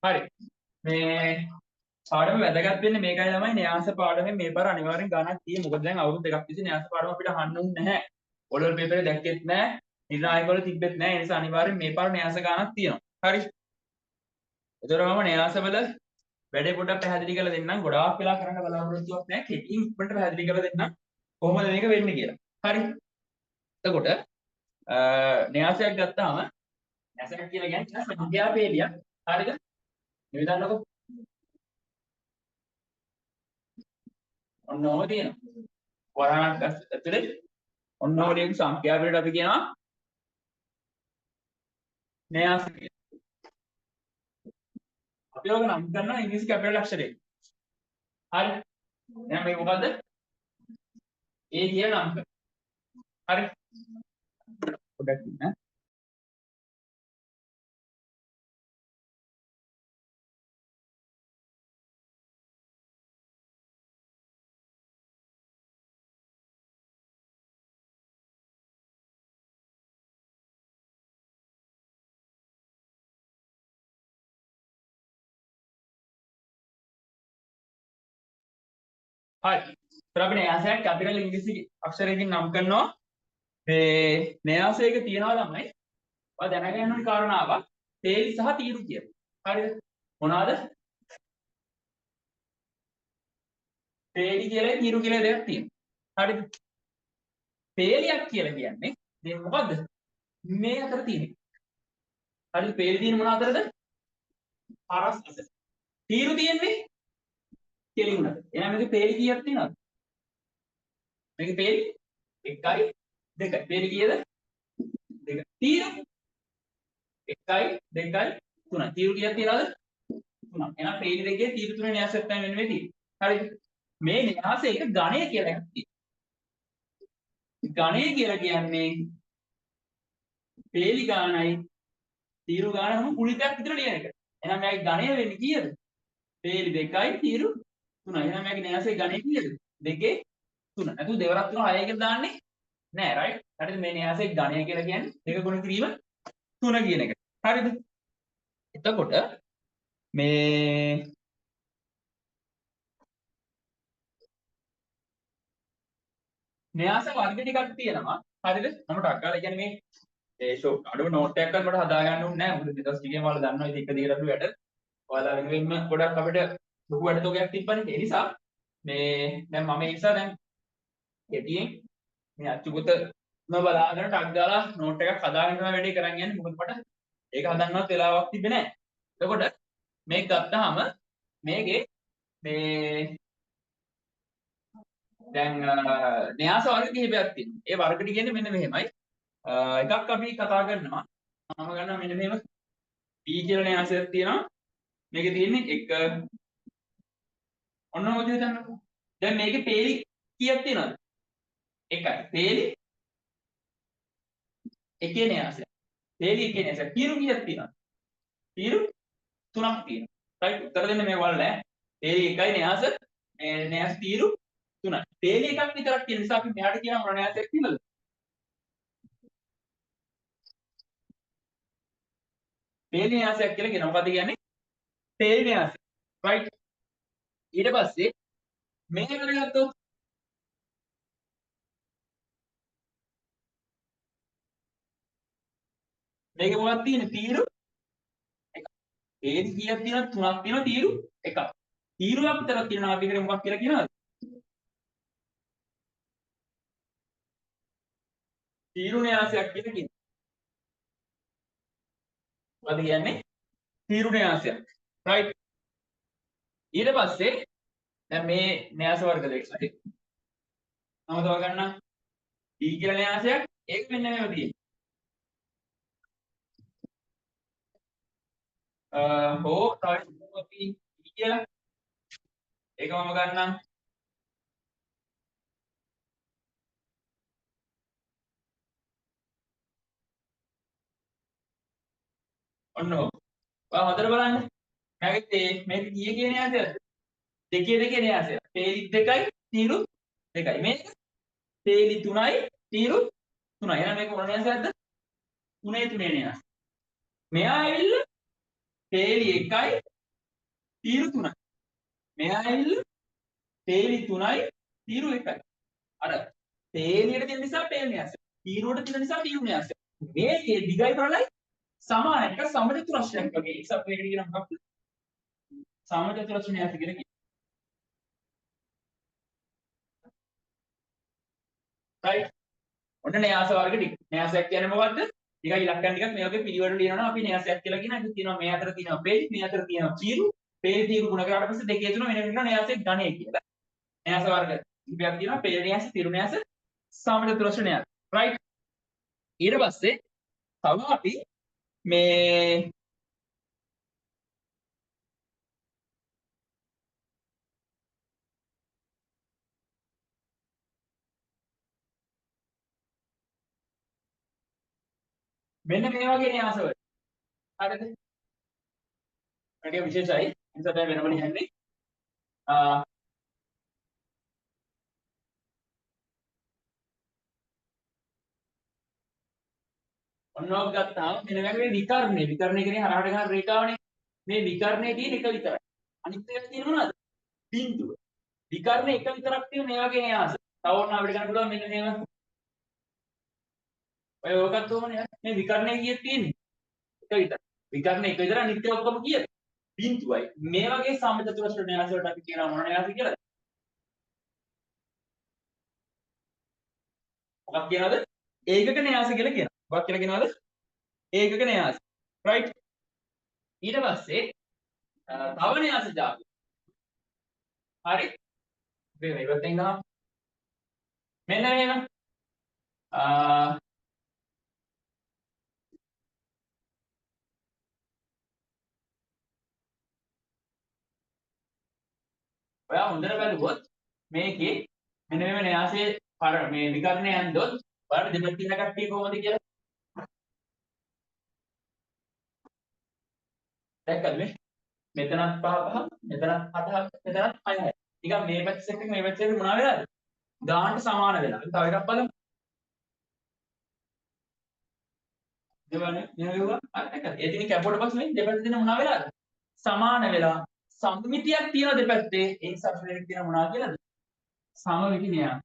හරි. මේ පාඩම වැදගත් වෙන්නේ මේකයි තමයි න්‍යාස පාඩමේ මේ පාර අනිවාර්යෙන් ගණක් තියෙන්නේ. මොකද දැන් අවුරුදු දෙකක් තිස්සේ න්‍යාස පාඩම අපිට අහන්න උන්නේ නැහැ. ඔලවල් පේපරේ දැක්කෙත් නැහැ. නිර්ණායක වල තිබ්බෙත් නැහැ. ඒ නිසා අනිවාර්යෙන් මේ පාර න්‍යාස ගණක් තියෙනවා. හරි. ඒතරම න්‍යාසවල වැඩේ පොඩ්ඩක් පැහැදිලි කරලා දෙන්නම්. ගොඩාක් වෙලා කරන්න බලාපොරොත්තුවක් නැහැ. කෙටියෙන් ඉක්මනට පැහැදිලි කරලා දෙන්නම්. කොහොමද මේක වෙන්නේ කියලා. හරි. එතකොට න්‍යාසයක් ගත්තාම න්‍යාසයක් කියලා කියන්නේ සංඛ්‍යා පේලියක්. හරිද? මේ දන්නකො. ඔන්න ඔහොම තියෙනවා. වරහණක් ඇතුලේ ඔන්න ඔය ලියපු සංඛ්‍යා වලට අපි කියනවා න්‍යාස කියලා. අපි ඔක නම් කරනවා ඉංග්‍රීසි කැපිටල් අක්ෂරයෙන්. හරි. එහෙනම් මේක මොකද්ද? A කියලා නම් කරනවා. හරි. පොඩ්ඩක් ඉන්න. හරි. ඒතර අපි න්‍යාසයක් කැපිටල් ඉංග්‍රීසි අක්ෂරයකින් නම් කරනවා. මේ න්‍යාසයක තියනවා තමයි ඔය දැනගන්න ඕන කාරණාවක් තේල් සහ තීරු කියලා. හරිද? මොනවාද? තේලි කියලා තීරු කියලා දෙයක් තියෙනවා. හරිද? තේලියක් කියලා කියන්නේ මේ මොකද්ද? මේ අතර තියෙන. හරිද? පේලි තියෙන මොන අතරද? හරස් අතර. තීරු තියෙන්නේ කෙලි උනට. එහෙනම් මේකේ පේලි කීයක් තියෙනවද? මේකේ පේලි 1යි 2යි. පේලි කීයද? 2. තීරු 1යි 2යි 3යි. තීරු කීයක් තියෙනවද? 3ක්. එහෙනම් පේලි දෙකේ තීරු තුනේ න්‍යාසයක් තමයි වෙන්නේ මේ තියෙන්නේ. හරිද? මේ න්‍යාසයක ගණය කියලා එකක් තියෙනවා. ගණය කියලා කියන්නේ පේලි ගානයි තීරු ගානම කුලිතයක් විතර ලියන එක. එහෙනම් මේකේ ගණය වෙන්නේ කීයද? පේලි 2යි තීරු 3යි. එහෙනම් මේකේ න්‍යාසයේ ගණය කීයද? 2 3. නැතු දෙවරක් තුන 6 කියලා දාන්නේ නෑ රයිට්. හරිද? මේ න්‍යාසයේ ගණය කියලා කියන්නේ දෙක ගුණ කිරීම 3 කියන එක. හරිද? එතකොට මේ න්‍යාස වර්ග ටිකක් තියෙනවා. හරිද? මම ටක් ගාලා කියන්නේ මේ ඒ ෂෝ අඩුව නෝට් එකක් ගන්න මට හදා ගන්න ඕනේ නෑ. මොකද 2030 ඔයාලා දන්නවා ඉතින් එක දිගට අපි වැඩ ඔයාලා වෙනුවෙන්ම ගොඩක් අපිට ලොකු වැඩ තෝගයක් තිබ්බනේ. ඒ නිසා මේ දැන් මම ඒ නිසා දැන් කෙටියෙන් මේ අච්චුගතම බලාගෙන ටක් දාලා නෝට් එකක් හදාගෙන තමයි වැඩේ කරන් යන්නේ. මොකද මට ඒක හදන්නවත් වෙලාවක් තිබ්බේ නෑ. එතකොට මේක ගත්තාම මේකේ මේ දැන් න්‍යාස වර්ග කිහිපයක් තියෙනවා. ඒ වර්ග ටික කියන්නේ මෙන්න මෙහෙමයි. එකක් අපි කතා කරනවා. මම ගන්නවා මෙන්න මෙහෙම p කියලා න්‍යාසයක් තියෙනවා. මේකේ තියෙන්නේ 1 ඔන්න ඔය විදිහට ගන්නකො. දැන් මේකේ පේලි කීයක් තියෙනවද? 1යි. පේලි එකේ න්‍යාසයක්. පේලි එකේ න්‍යාසයක්. තීරු කීයක් තියෙනවද? තීරු 3ක් තියෙනවා. රයිට් උත්තර දෙන්න මේ වල නෑ. පේලි 1යි න්‍යාස න්‍යාස තීරු 3යි. පේලි එකක් විතරක් තියෙන නිසා අපි මෙයාට කියන මොන න්‍යාසයක් කියලාද? පේලි න්‍යාසයක් කියලා කියනවා. මොකද කියන්නේ? පේලි න්‍යාසය. රයිට්. ඊට පස්සේ මේක කරගත්තොත් මේක මොකක්ද තියෙන්නේ? තීරු එකක්. පේලි කීයක් තියෙනවද? 3ක් තියෙනවා තීරු එකක්. තීරුවක් විතරක් තියෙනවා අපි කරේ මොකක් කියලා කියනවද? තීරු න්‍යාසයක් කියලා කියනවා. මොකද කියන්නේ? තීරු න්‍යාසයක්. රයිට්. ඊට පස්සේ දැන් මේ න්‍යාස වර්ග දෙක. හරි. මම තව ගන්නම්. D කියලා න්‍යාසයක්. ඒක මෙන්න මේව තියෙන්නේ. හෝ තව අපි D කියලා. ඒක මම ගන්නම්. ඔන්න ඔය. ඔයා හොඳට බලන්න. මේක කීයේ කියන න්‍යාසයද? දෙකේ දෙකේ න්‍යාසය. පේලි 2යි තීරු 2යි. මේක පේලි 3යි තීරු 3යි. එහෙනම් මේක මොන න්‍යාසයක්ද? 3 3 න්‍යාසය. මෙයා ඇවිල්ලා පේලි 1යි තීරු 3යි. මෙහා ඇවිල්ලා පේලි 3යි තීරු 1යි. අර පේලියට තියෙන නිසා පේල් න්‍යාසය. තීරුවට තියෙන නිසා තීරු න්‍යාසය. මේකේ දිගයි ප්‍රලයි සමාන එක සමචතුරස්‍රයක් වගේ. ඒ නිසා මේකට කියන මොකක්ද? සමචතුරස්‍ර න්‍යාසය කියලා කියනවා. right? ඔන්න න්‍යාස වර්ග ටික. න්‍යාසයක් කියන්නේ මොකද්ද? ටිකක් ඉලක්කම් ටිකක් මේ වගේ පිළිවෙලට ලියනවා අපි න්‍යාසයක් කියලා කියන එක තියෙනවා මේ අතර තියෙනවා පේජ් මේ අතර තියෙනවා තීරු පේජ් තීරු ගුණ කරාට පස්සේ දෙකේ තුන වෙන වෙනම න්‍යාසයක් ගණය කියලා. න්‍යාස වර්ග කිහිපයක් තියෙනවා පේජ් න්‍යාස තීරු න්‍යාස සමචතුරස්‍ර න්‍යාස. right? ඊට පස්සේ තව අපි මේ මෙන්න මේ වගේ න්‍යාසවල හරිද? මේක විශේෂයි. නිසා තමයි වෙනම ලියන්නේ. ඔන්නෝක ගත්තාම මෙන්න මේ විකර්ණය. විකර්ණය කියන්නේ හරහට ගන්න රේඛාවනේ. මේ විකර්ණයේ තියෙන එක විතරයි. අනිත් ඒවා තියෙන මොනවද? බිඳුව. විකර්ණ එක විතරක් තියෙන මේ වගේ න්‍යාස. තව ඕන අපිට ගන්න පුළුවන් මෙන්න මේවා. ඔය ඕකත් ඕනේ. මේ විකර්ණයේ කීයක් තියෙන්නේ? එක විතරයි. විකර්ණ එක විතර අනිත් ඒවා ඔක්කොම කීයද? බිඳුවයි. මේ වගේ සමචතුරස්‍ර න්‍යාස වලට අපි කියනවා මොන න්‍යාස කියලාද? මොකක් කියනවාද? ඒකක න්‍යාස කියලා කියනවා. මොකක් කියලා කියනවාද? ඒකක න්‍යාස. right? ඊට පස්සේ තව න්‍යාස જાති. හරි? මේ ඉවතෙන් ගහමු. මෙන්න මේවා. ඔයා හොඳට බලුවොත් මේකේ මෙන්න මේ න්‍යාසයේ මේ විකර්ණය යන්දොත් බලන්න දෙපැත්තේ ඉන්න කට්ටිය කොහොමද කියලා. දැක්කද මේ? මෙතනත් පහ පහ, මෙතනත් හත හත, මෙතනත් හය හය. නිකන් මේ පැත්තට එක මේ පැත්තට මොනවා වෙලාද? ගානට සමාන වෙලා. තව එකක් බලමු. දෙවන මෙහෙම අරකට. ඒ තියෙන කැපුවට පස්සේ මේ දෙපැත්තේ තියෙන මොනවා වෙලාද? සමාන වෙලා සම්මිතියක් තියෙන දෙපැත්තේ ඒ සබ්ස්ට්‍රේට් එක තියෙන මොනවා කියලාද? සමමිති න්‍යාස.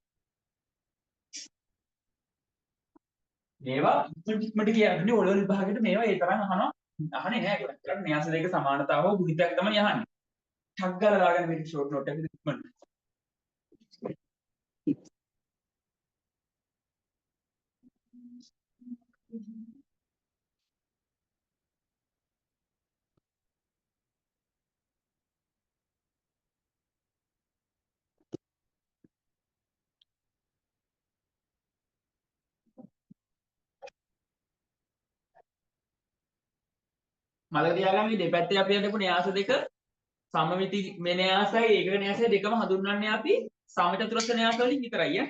මේවා ඉක්මනට කියන්නේ ඔලොල් විභාගෙට මේවා ඒ තරම් අහන්නේ නැහැ ගොඩක්. ඒකට න්‍යාස දෙක සමානතාව හෝ ගුණිතයක් තමයි අහන්නේ. ටක් ගාලා දාගෙන මේක ෂෝට් නෝට් එකකට ඉක්මනට. මතක තියාගන්න මේ දෙපැත්තේ අපි හදපු න්‍යාස දෙක සමමිති මේ න්‍යාසයි ඒකක න්‍යාසයි දෙකම හඳුන්වන්නේ අපි සමචතුරස්‍ර න්‍යාස වලින් විතරයි ඈ.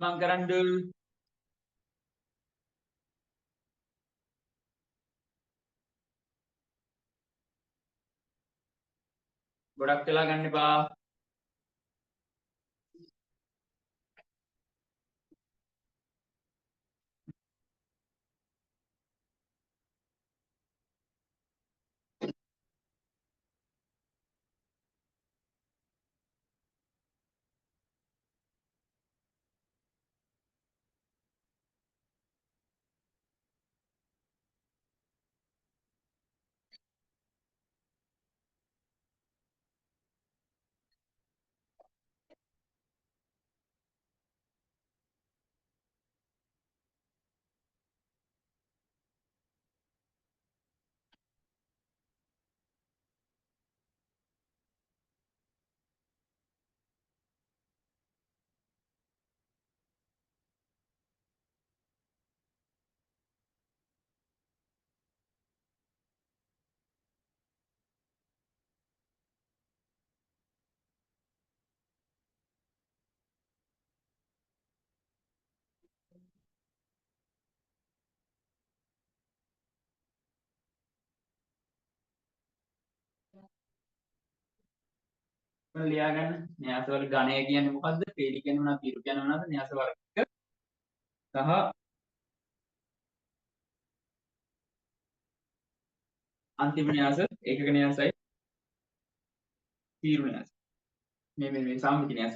මං කරන්ඩ ගොඩක් වෙලා ගන්න එපා. ඔන්න ලියා ගන්න. න්‍යාස වල ඝණය කියන්නේ මොකද්ද? පේලි කියන්නේ මොනවද? තීරු කියන්නේ මොනවද? න්‍යාස වර්ග සහ අන්තිම න්‍යාස ඒකක න්‍යාසයි තීරු න්‍යාස. මේ සාමිති න්‍යාස.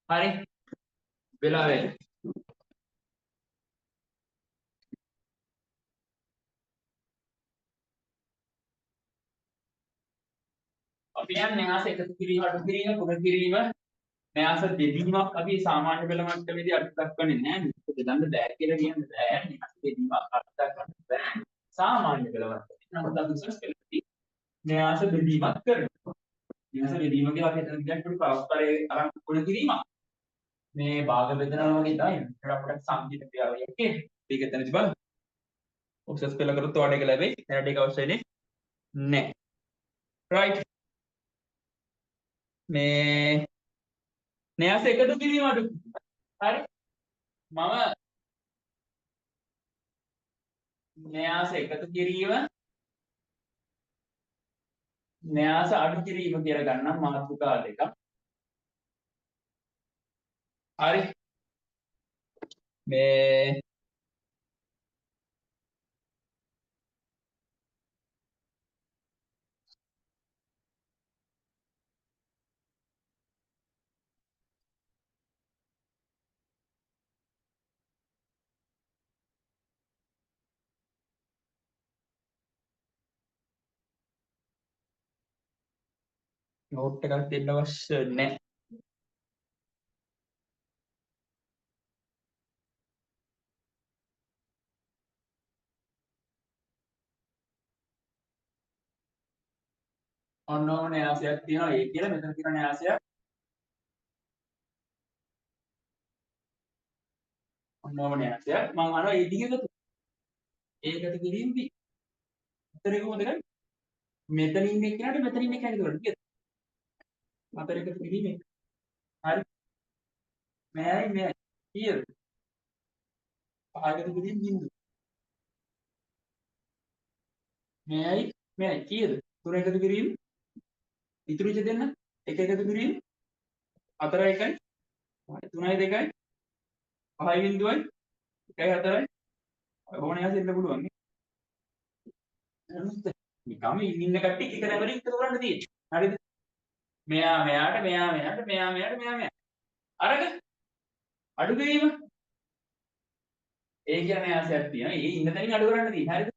හරි. වෙලා වෙයි. අපි යන්නේ න්‍යාස එකතු කිරීම අඩු කිරීම පුර කිරීම න්‍යාස දෙදීමක් අපි සාමාන්‍ය පෙළ මට්ටමේදී අඩු දක්වන්නේ නැහැ. මේක දෙදන්න බෑ කියලා කියන්නේ බෑ. න්‍යාස දෙදීමක් අඩු දක්වන්න බෑ. සාමාන්‍ය පෙළ මට්ටමේ. නමුත් අපි උසස් පෙළදී න්‍යාස දෙදීමක් කරනවා. න්‍යාස දෙදීම කියලා අපි හිතන විදිහට පොඩි පරස්පරයේ අරන් පුර කිරීමක්. මේ භාග බෙදනවා වගේ තමයි. ඒකට අපිට සංකීර්ණ ක්‍රියාවලියක් කියන්නේ. මේක එතනදි බලන්න. උසස් පෙළ කරොත් ඔයාලට ඒක ලැබෙයි. එයාට ඒක අවශ්‍ය වෙන්නේ නැහැ. right. මේ න්‍යාස එකතු කිරීම අඩු. හරි. මම න්‍යාස එකතු කිරීම න්‍යාස අඩු කිරීම කියලා ගන්නම් මාතෘකා දෙකක්. හරි. මේ නෝට් එකක් දෙන්න අවශ්‍ය නැහැ. ඔන්නෝම න්‍යාසයක් තියෙනවා. ඒ කියලා මෙතන තියෙන න්‍යාසයක් ඔන්නෝම න්‍යාසයක්. මම අහනවා ඒ දිග එකතු. ඒකට කිරීමදී උත්තරේ කොහොමද ගන්නේ? මෙතන ඉන්න එක්කනට මෙතන ඉන්න එක්කනට කරන්නේ කීයද? හතර එකතු කිරීම එක. හරි. මෙයයි මෙයයි කීයද? පහ එකතු කිරීම බිංදුව. මෙයයි මෙයයි කීයද? තුන එකතු කිරීම ඉතුරු ඉච්ච දෙන්න එක එකතු කිරීම 4 1යි 3යි 2යි 5යි බිංදුවයි 1යි 4යි ඕන යාස ඉන්න පුළුවන් නේ. නිකම් ඉන්න කට්ටිය එක නැවරින් එකතු කරන්න තියෙන්නේ. හරිද? මෙයා මෙයාට මෙයා මෙයාට මෙයා මෙයාට මෙයා මෙයාට. අරග අඩු කිරීම ඒ කියන්නේ න්‍යාසයක් තියෙනවා. ඒ ඉන්න තැනින් අඩු කරන්න තියෙන්නේ. හරිද?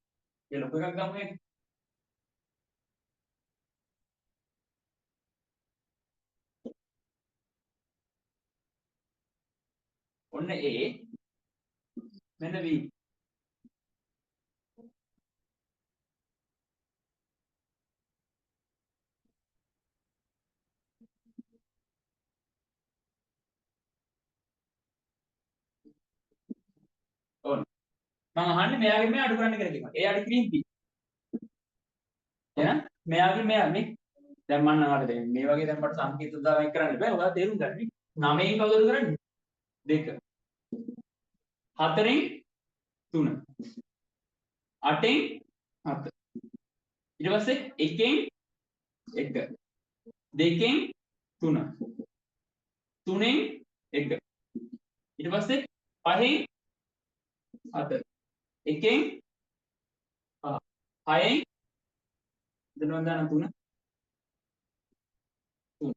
ඒ ලොකු එකක් ගමු එක. ඔන්න ඒ මෙන්න V. ඔන්න මම අහන්නේ මෙයාගෙන් මෙයා අඩු කරන්න කියලා කියනවා. ඒ අඩු කිරීම තියෙනවා. එහෙනම් මෙයාගෙන් මෙයා මේ දැන් මම නමකට දෙන්නේ. මේ වගේ දැන් මට සංකේත උදාහරණයක් කරන්න බෑ. ඔයාලා තේරුම් ගන්න. 9න් කවුද කරන්නේ? 2. 4න් 3. 8න් 7. ඊට පස්සේ 1න් 1. 2න් 3. 3න් 1. ඊට පස්සේ 5න් 7. 1න් 5. 6න් දෙනවා දාන 3. 3.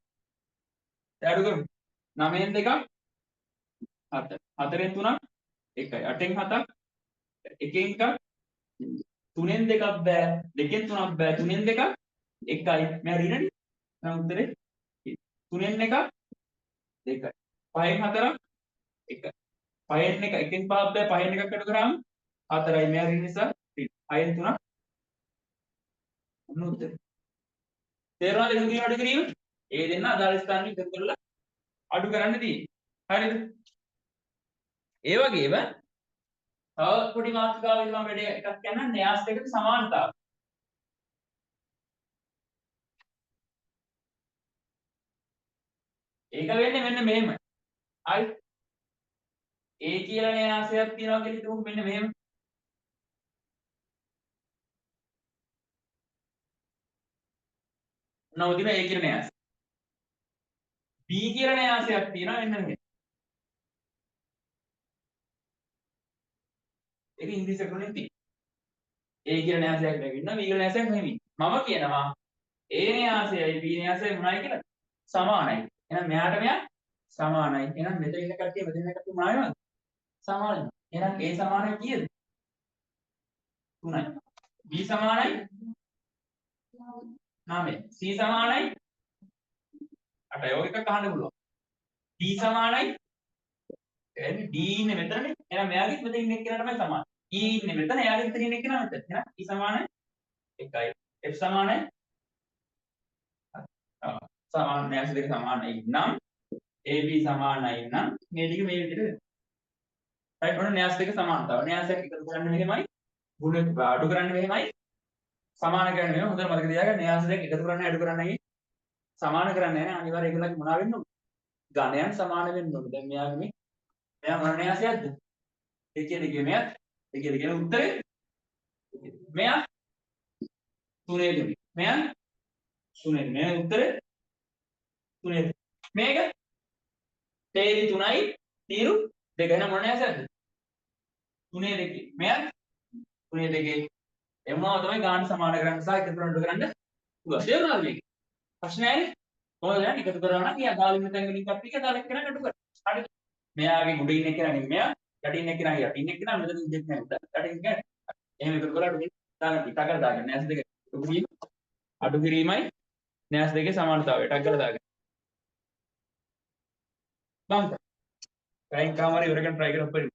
අඩු කරමු. 9න් 2ක් 7. 4න් 3ක් 1යි. 8න් 7ක් 1න් 1ක් 3න් 2ක් බෑ. 2න් 3ක් බෑ. 3න් 2ක් 1යි. මම රිනනේ. නම් උත්තරේ 3න් 1ක් 2යි. 5න් 4ක් 1යි. 5න් 1 1න් 5ක් බෑ. 5න් 1ක් අඩු කරාම 4යි. මම රින නිසා 5න් 3ක් ඔන්න උත්තරේ. තේරුණාද එකතු කිරීම අඩු කිරීම? ඒ දෙන්න අදාළ ස්ථාන එකතු කරලා අඩු කරන්න තියෙන්නේ. හරිද? ඒ වගේම තව පොඩි මාතෘකාවකින් මම වැඩි එකක් කියන්නම් න්‍යාස් දෙකට සමානතාව. ඒක වෙන්නේ මෙන්න මෙහෙම. හරි. A කියලා න්‍යාසයක් තියෙනවා කියලා හිතමු මෙන්න මෙහෙම. නවතින A කියලා න්‍යාසය. B කියලා න්‍යාසයක් තියෙනවා මෙන්න මෙහෙම. ඒක ඉංග්‍රීසි අකුරෙන් තියෙනවා. A කියලා න්‍යාසයක් නැගින්න B කියලා න්‍යාසයක් නෙමෙයි. මම කියනවා A න්‍යාසයයි B න්‍යාසයයි මොනවයි කියලා සමානයි. එහෙනම් මෙයාට මෙයා සමානයි. එහෙනම් මෙතන ඉන්න කට්ටිය මෙතන ඉන්න කට්ටිය මොනවා වෙනවද? සමානයි. එහෙනම් A සමානයි කීයද? 3යි. B සමානයි 9යි. C සමානයි 8යි. ඔය එකක් අහන්න පුළුවන්. D සමානයි එන්නේ D ඉන්නේ මෙතනනේ. එහෙනම් මෙයාගෙත් මෙතන ඉන්න එක්කෙනා තමයි සමාන. E ඉන්නේ මෙතන. එයාගෙත් මෙතන ඉන්න එක්කෙනා මෙතන. එහෙනම් E සමානයි 1යි. F සමානයි සමාන න්‍යාස දෙක සමානයි නම් AB සමානයි නම් මේ ටික මේ විදිහට වෙනවා. right ඔන්න න්‍යාස දෙක සමානතාව. න්‍යාසයක් එකතු කරන්න මෙහෙමයි. ගුණ අඩු කරන්න මෙහෙමයි. සමාන කරන්න මෙහෙම. හොඳට මතක තියාගන්න න්‍යාස දෙක එකතු කරන්න අඩු කරන්නයි සමාන කරන්නේ නැහැ. අනිවාර්යයෙන් ඒගොල්ලන්ගේ මොනවා වෙන්න ඕන? ඝනයන් සමාන වෙන්න ඕන. දැන් මෙයාගේ මෙයා මොන න්‍යාසයක්ද? එකේ දෙකේ මෙයා එකේ දෙකේ උත්තරේ මෙයා 3 දුන්නේ. මෙයා 3 මෙයා උත්තරේ 3 මේක තේරි 3යි තීරු 2 එහෙනම් මොන න්‍යාසයක්ද? 3 2 මෙයා 3 2 එමුණා තමයි ගාන සමාන කරන්න සහ එකතු කරන්න පුළුවන්. තේරුණාද මේක? ප්‍රශ්න නැහැ. කොහොමද යන්නේ? එකතු කරනවා නම් ඊයා ගාලින් මෙතන වලින් කප්පි එක දාලා එක්කන නඩු කරා. හරිද? මෙයාගේ උඩ ඉන්න කෙනා නෙමෙයි මෙයා. යටින් ඉන්න කෙනා යටින් ඉන්න කෙනා මෙතන ඉන්න කෙනා උඩ. යටින් කෙනා. එහෙම එකතු කරලා අඩු දාගන්න. ටිකක් කරලා දාගන්න. න්‍යාස දෙක අඩු කිරීමයි න්‍යාස දෙකේ සමානතාවය. ටක් කරලා දාගන්න. බංක. ටයිම් කාමාරේ ඉවර කරන්න try කරමු.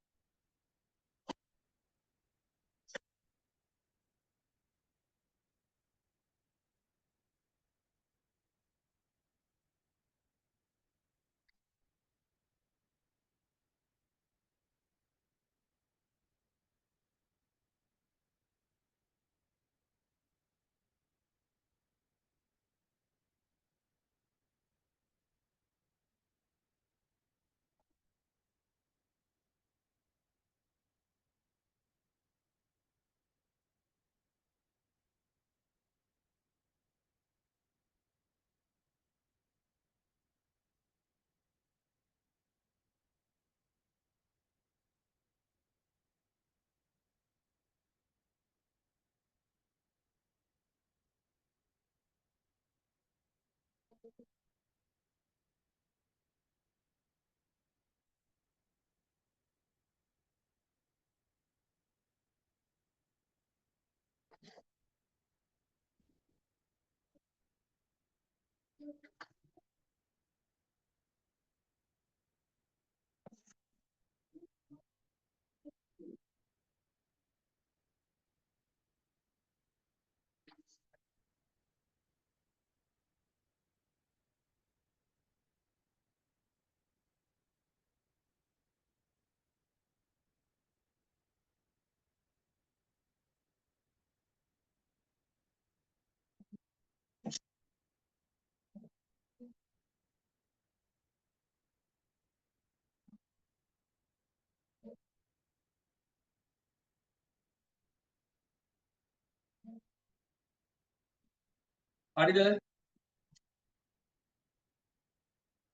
හරිද?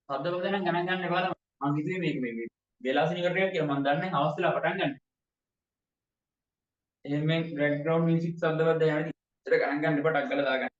සද්ද බද නම් ගණන් ගන්න එපා තමයි. මං හිතුවේ මේක වෙලාසිනි කරට එකක් කියලා. මං දන්නේ නැහැ අවස් වෙලා පටන් ගන්න. එහෙනම් මේ බෑග්ග්‍රවුන්ඩ් මියුසික් සද්ද බද්ද යන්නේ. ඒතර ගණන් ගන්න එපා ටක් ගාලා දාගන්න.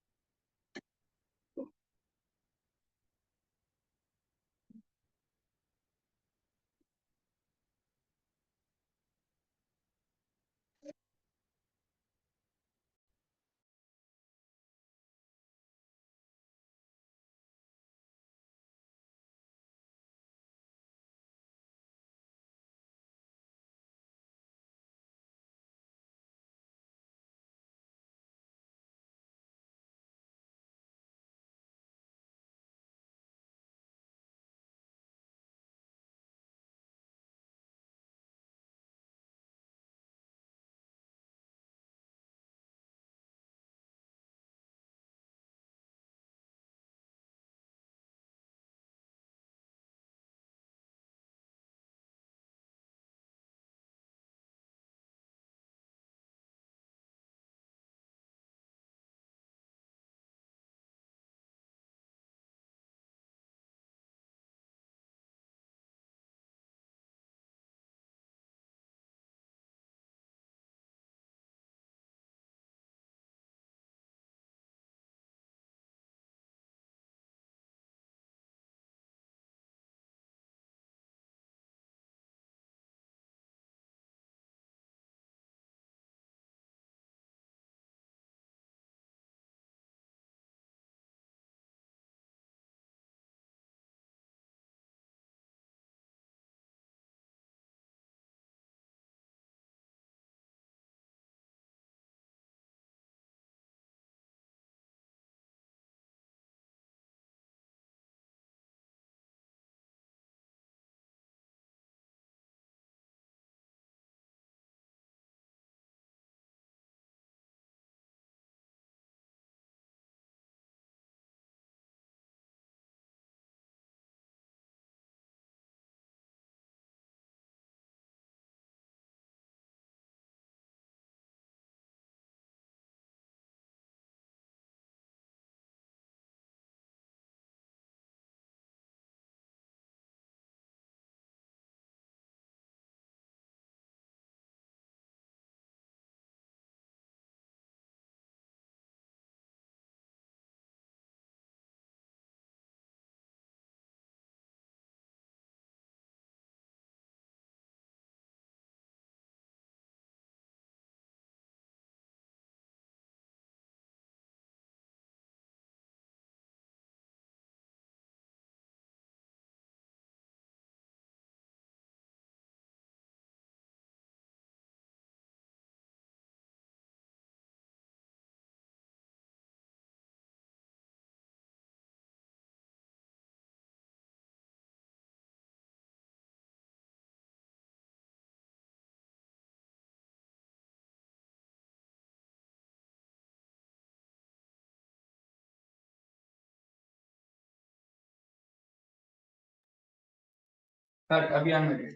හරි අපි යන්නේ.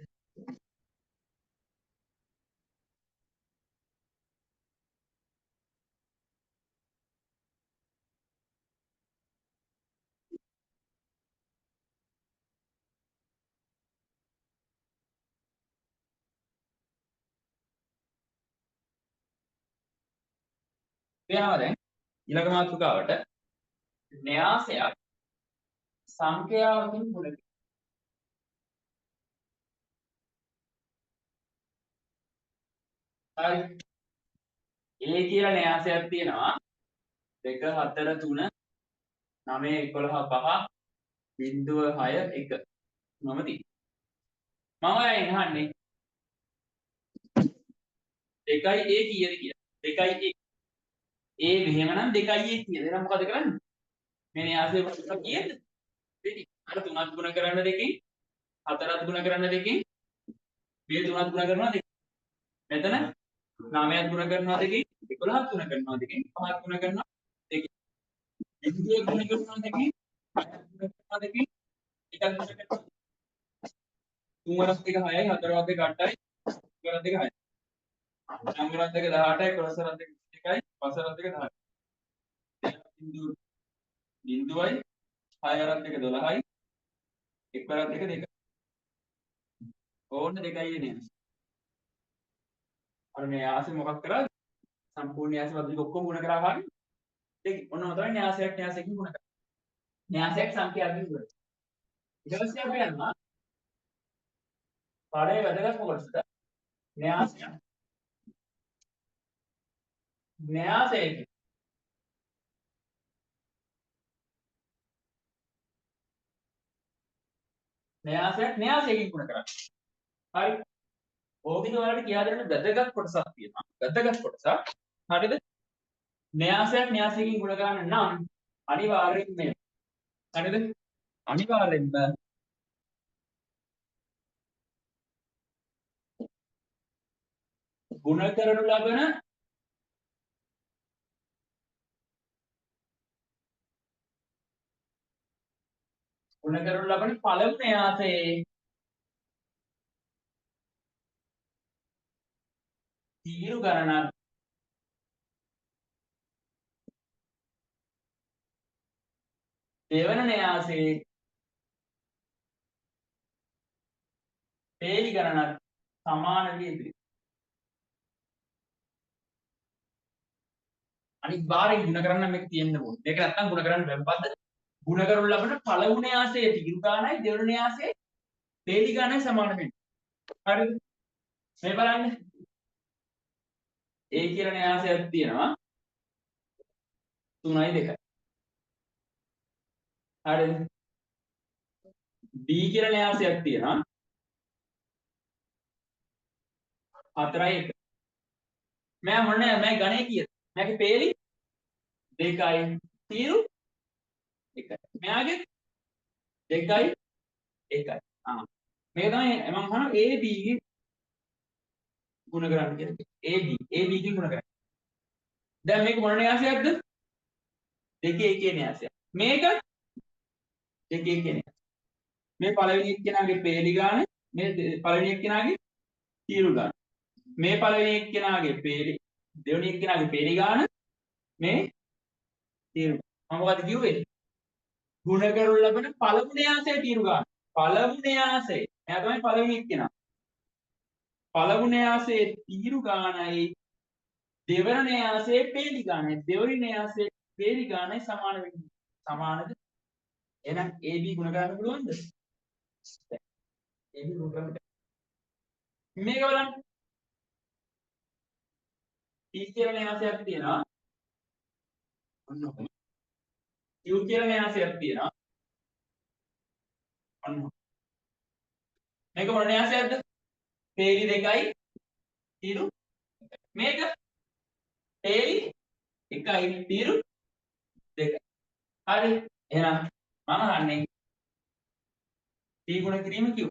යනවා දැන් ඊළඟ මාතෘකාවට න්‍යාසයක් සංඛ්‍යාවකින් ගුණ කිරීම. හරි. A කියලා න්‍යාසයක් තියෙනවා 2 4 3 9 11 5 0.6 1 මම තියෙනවා. මම අයන් අහන්නේ 2යි A කීයද කියලා. 2යි A. A මෙහෙමනම් 2යි A කීයද? එහෙනම් මොකද කරන්නේ? මේ න්‍යාසය කීයද? දෙකයි. අර 3ක් ගුණ කරන්න දෙකෙන් 4ක් ගුණ කරන්න දෙකෙන් මේ 3ක් ගුණ කරනවා දෙකෙන්. මෙතන 9ක් ගුණ කරනවා දෙකෙන් 11ක් ගුණ කරනවා දෙකෙන් 5ක් ගුණ කරනවා දෙකෙන්. 2ක් ගුණ කරනවා දෙකෙන් 6ක් ගුණ කරනවා දෙකෙන් 1ක් ගුණ කරනවා 3 වරක් 1 6යි 4 වරක් 2 8යි 5 වරක් 2 6යි. 9 වරක් 2 18යි 11 වරක් 2 21යි 5 වරක් 2 10යි. බිඳුවයි 6 අරක් දෙක 12යි 1 අරක් දෙක 2. ඕන්න 2යි එන්නේ. අර මේ න්‍යාසෙ මොකක් කරාද? සම්පූර්ණ න්‍යාසෙ වදින ඔක්කොම ගුණ කරා හරිය. දෙක. ඔන්න ඔතන න්‍යාසයක් න්‍යාසයකින් ගුණ කරා. න්‍යාසයක් සංඛ්‍යාවකින් ගුණ. ඊට පස්සේ අපි යනවා පාඩේ වැදගත් කොටසට. න්‍යාසය. න්‍යාසයකින් න්‍යාසයකින් ගුණ කරා. හරි. ඕකෙදි ඔයාලට කියා දෙන්න වැදගත් කොටසක් තියෙනවා. වැදගත් කොටසක්. හරිද? න්‍යාසයකින් ගුණ කරන්න නම් අනිවාර්යෙන් මේ. හරිද? අනිවාර්යෙන්ම ගුණ කරනු ලබන පළමු න්‍යාසයේ තීරු ගණනක් දෙවන න්‍යාසයේ පේලි ගණනක් සමාන විය යුතුයි. අනිවාර්යෙන් ගුණ කරන්න මේක තියෙන්න ඕනේ. මේක නැත්තම් ගුණ කරන්න බැහැ. මොකද්ද? ගුණ කරනු ලබන පළමු න්‍යාසයේ තීරු ගණනයි දෙවන න්‍යාසයේ පේලි ගණනයි සමාන වෙන්නේ. හරිද? මේ බලන්න. A කියලා න්‍යාසයක් තියෙනවා 3යි 2යි. හරිද? B කියලා න්‍යාසයක් තියෙනවා 4යි 1. මම මොන්නේ මම ගණේ කීයද? මගේ පේලි 2යි තීරු 1යි. මෙයාගේ 2යි 1යි. මේක තමයි මම අහන A B ගේ ගුණ කරන්න කියලා. A B ගේ ගුණ කරන්න. දැන් මේක මොන න්‍යාසයක්ද? දෙකේ එකේ න්‍යාසයක්. මේක දෙකේ එකේ න්‍යාසයක්. මේ පළවෙනි එක්කෙනාගේ පේලි ගාන, මේ පළවෙනි එක්කෙනාගේ තීරු ගාන. මේ පළවෙනි එක්කෙනාගේ පේලි, දෙවෙනි එක්කෙනාගේ පේලි ගාන, මේ තීරු. මම මොකද කිව්වේ? ගුණ කරනු ලබන පළමු න්‍යාසයේ තීරු ගාන. පළමු න්‍යාසය. එයා තමයි පළවෙනි එක්කෙනා. පළමු න්‍යාසයේ තීරු ගානයි දෙවන න්‍යාසයේ පේලි ගානයි. දෙවෙනි න්‍යාසයේ පේලි ගානයි සමාන වෙන්නේ. සමානද? එහෙනම් AB ගුණ කරන්න පුළුවන්ද? AB ගුණ කරන්න බැහැ. මේක බලන්න. T කියලා න්‍යාසයක් තියෙනවා. ඔන්න ඔහොම. Q කියලා න්‍යාසයක් තියෙනවා. ඔන්න ඔහොම. මේක මොන න්‍යාසයක්ද? පේලි 2යි තීරු 1යි. මේක පේලි 1යි තීරු 2යි. හරි. එහෙනම් මම අහන්නේ T ගුණ කිරීම Q.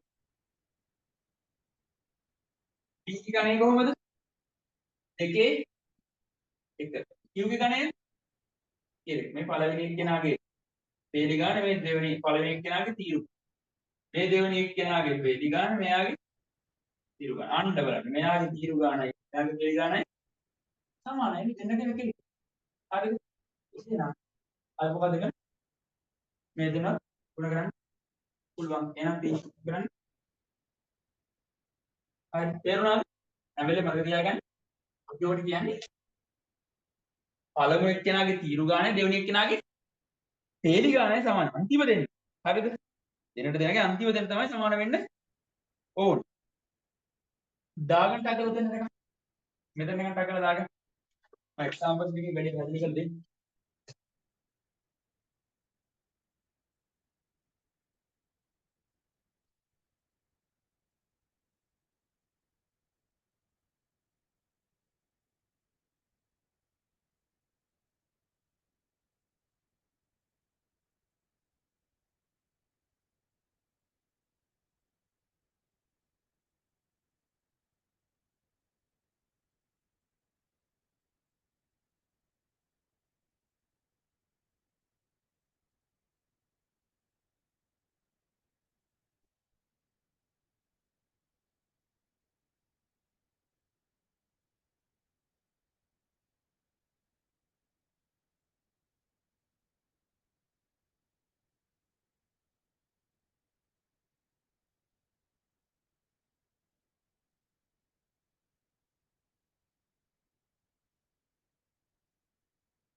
T ගේ ගණය කොහොමද? 2 1. Q ගේ ගණය මේ පළවෙනි එක්කෙනාගේ පේලි ගාන මේ දෙවෙනි පළවෙනි එක්කෙනාගේ තීරු. මේ දෙවෙනි එක්කෙනාගේ පේලි ගාන මෙයාගේ තීරු ගාන. අන්න බලන්න. මෙයාගේ තීරු ගානයි මෙයාගේ පේලි ගානයි සමානයි. මෙතන දෙක කෙරේ. හරිද? එහෙනම් අර මොකද කරන්නේ? මේ දෙන ගුණ කරන්න පුළුවන්. එහෙනම් P කරන්න. හරි. තේරුණාද? හැම වෙලේම මතක තියාගන්න. අපි ඔකට කියන්නේ පළමු එක්කෙනාගේ තීරු ගානයි දෙවෙනි එක්කෙනාගේ පේලි ගානයි සමානයි. අන්තිම දෙන්න. හරිද? දෙන්නට දෙනගේ අන්තිම දෙන්න තමයි සමාන වෙන්න ඕනේ. දාගන්න ටකල දෙන්න එක. මෙතන නිකන් ටකල දාගන්න. මම එක්සැම්පල්ස් එකකින් වැඩි පැහැදිලි කරලා දෙන්න.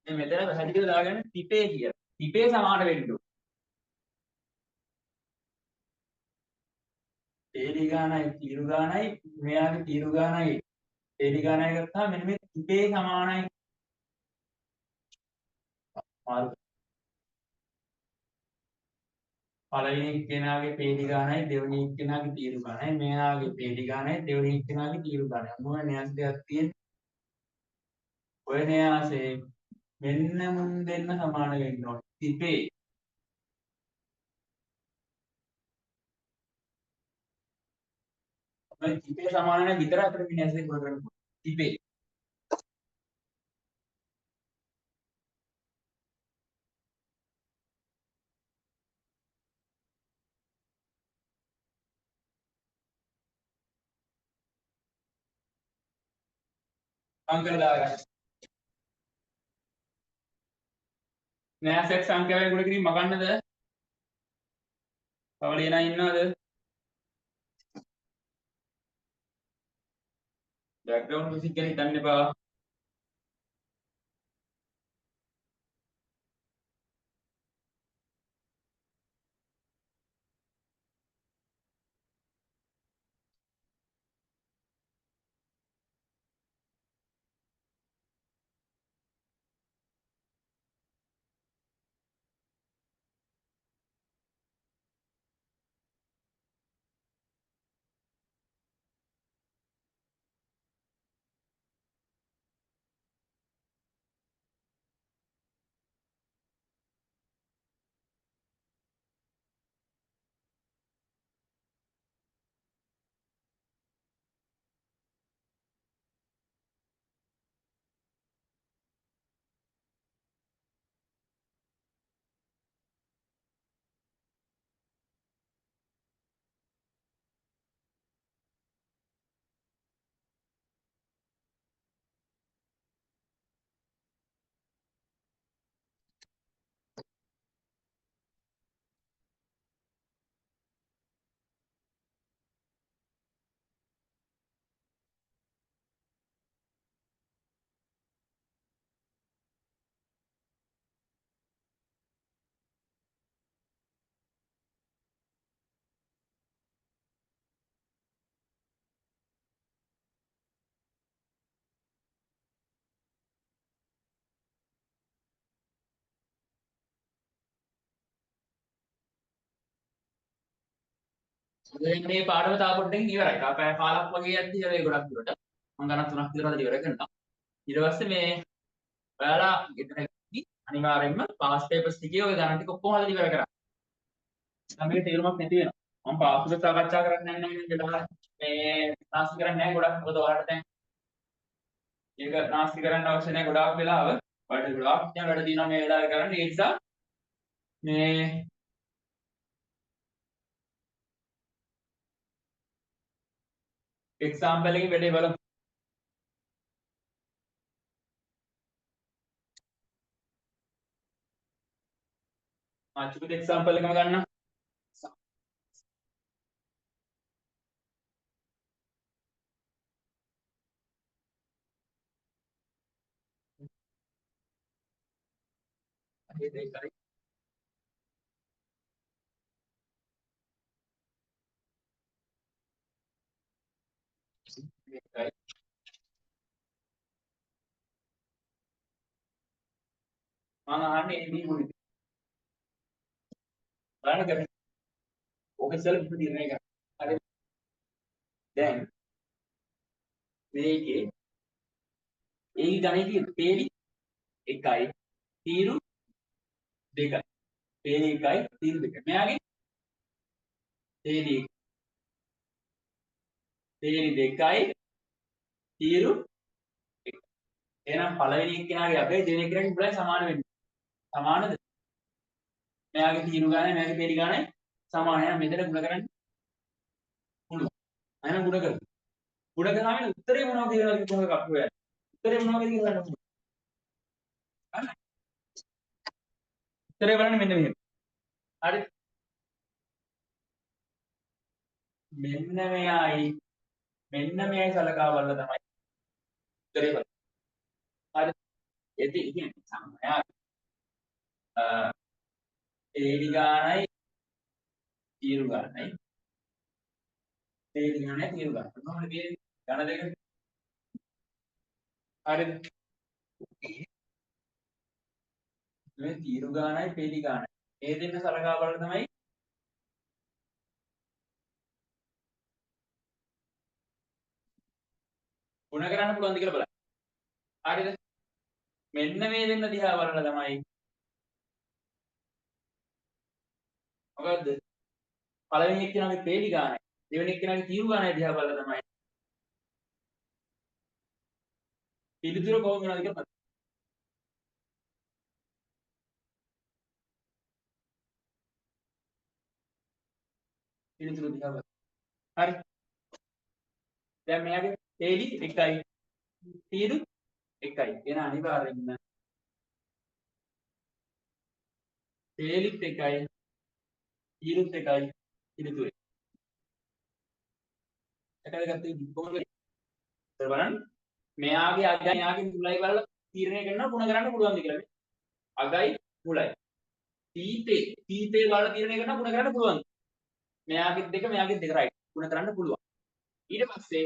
මේ මෙතන පැහැදිලිව දාගන්න තිපේ කියලා. තිපේ සමාන වෙන්න ඕන. තේරි ගානයි තීරු ගානයි මෙයාගේ තීරු ගානයි තේරි ගානයි ගත්තාම මෙන්න මේ තිපේ සමානයි. මාරු පළවෙනි එක්කෙනාගේ තේරි ගානයි දෙවෙනි එක්කෙනාගේ තීරු ගානයි මෙයාගේ තේරි ගානයි දෙවෙනි එක්කෙනාගේ තීරු ගානයි. මොන න්‍යාස දෙකක් තියෙන්නේ? ඔය න්‍යාසේ මෙන්න මුන් දෙන්න සමාන වෙන්න ඕන. තිපේ ඔය තිපේ සමාන නැහැ විතර අතර න්‍යාස දෙක කරගන්න. තිපේ අංකල දාගන්න. න්‍යාසයක් සංඛ්‍යාවෙන් ගුණ කිරීම මගන්නද? තව ලියනා ඉන්නවද? බෑග්ග්‍රවුන්ඩ් මියුසික් ගැන හිතන්න එපා. දැන් මේ පාඩම තා පොඩ්ඩකින් ඉවරයි. තා පැය කාලක් වගේ යද්දි ඉවරයි ගොඩක් දුරට. මම ගණන් 3ක් විතර ඉවර කරනවා. ඊට පස්සේ මේ ඔයාලා ගෙදර ගිහින් අනිවාර්යයෙන්ම පාස් පේපර්ස් ටිකේ ඔය ගණන් ටික ඔක්කොම හදලා ඉවර කරා. නම් මේක තේරුමක් නැති වෙනවා. මම පාස් එක සාකච්ඡා කරන්නේ නැහැ නේද ගොඩක්. මේ නාස්ති කරන්නේ නැහැ ගොඩක්. මොකද ඔයාලට දැන් මේක නාස්ති කරන්න අවශ්‍ය නැහැ ගොඩාක් වෙලාව. ඔයාලට ගොඩාක් දැන් වැඩ තියෙනවා මේ වෙලාවේ කරන්න. ඒ නිසා මේ එක්සාම්පල් එකේ වැඩේ බලමු. මාචුකේ එක්සාම්පල් එකම ගන්න. හරි දෙකයි. දෙකයි. මම අහන්නේ AB ගුණිත. බලන්න කරන්නේ. ඕක ඉස්සෙල්ලා පිටු දිනන එක. හරි. දැන් මේකේ ඒ ගණිතයේ පේලි 1යි තීරු 2යි. පේලි 1යි තීරු 2යි. මෙයාගේ පේලි 2යි තීරු 1යි. එහෙනම් පළවෙනි එක්කෙනාගේ අපේ දෙවෙනි එක්කෙනාගේ උඹලයි සමාන වෙන්නේ. සමානද? මෙයාගේ තීරු ගානයි මෙයාගේ පේලි ගානයි සමානයි. එහෙනම් මෙතන ගුණ කරන්නේ පුළුවන්. එහෙනම් ගුණ කරමු. ගුණ කරාම උත්තරේ මොනවද කියලා කොහොමද අපු වෙන්නේ? උත්තරේ මොනවද කියලා ගන්න. හරි. උත්තරේ බලන්න මෙන්න මෙහෙම. හරි. මෙන්න මෙයයි සලකා බලලා තමයි උත්තරේ බලන්නේ. හරි. ඒත් කියන්නේ සම්මයා තේරි ගානයි තීරු ගානයි තේරි ගානයි තීරු ගානයි මොනවද කියන්නේ ගණ දෙක හරිද මේ තීරු ගානයි තේරි ගානයි මේ දෙන්න සලකා බලලා තමයි ගුණ කරන්න පුළුවන්ද කියලා බලන්න හරිද මෙන්න මේ දෙන්න දිහා බලලා තමයි මොකද්ද පළවෙනි එක්කෙනාගේ තේරි ගානයි දෙවෙනි එක්කෙනාගේ තීරු ගානයි දිහා බලලා තමයි පිළිතුර කොහොම වෙනවද කියලා බලන්න පිළිතුර දිහා බලන්න හරි දැන් මෙයාගේ තේරි එකයි තීරු එකයි එන අනිවාර්යෙන්ම තේලිත් එකයි තීරුත් එකයි පිළිතුරේ එකද ගත්තේ කොහොමද බලන්න මෙයාගේ අගයි මෙයාගේ මුලයි බලලා තීරණය කරනවා ගුණ කරන්න පුළුවන්ද කියලා මේ අගයි මුලයි තීතේ බලලා තීරණය කරනවා ගුණ කරන්න පුළුවන්ද මෙයාගේ දෙක රයිට් ගුණ කරන්න පුළුවන් ඊට පස්සේ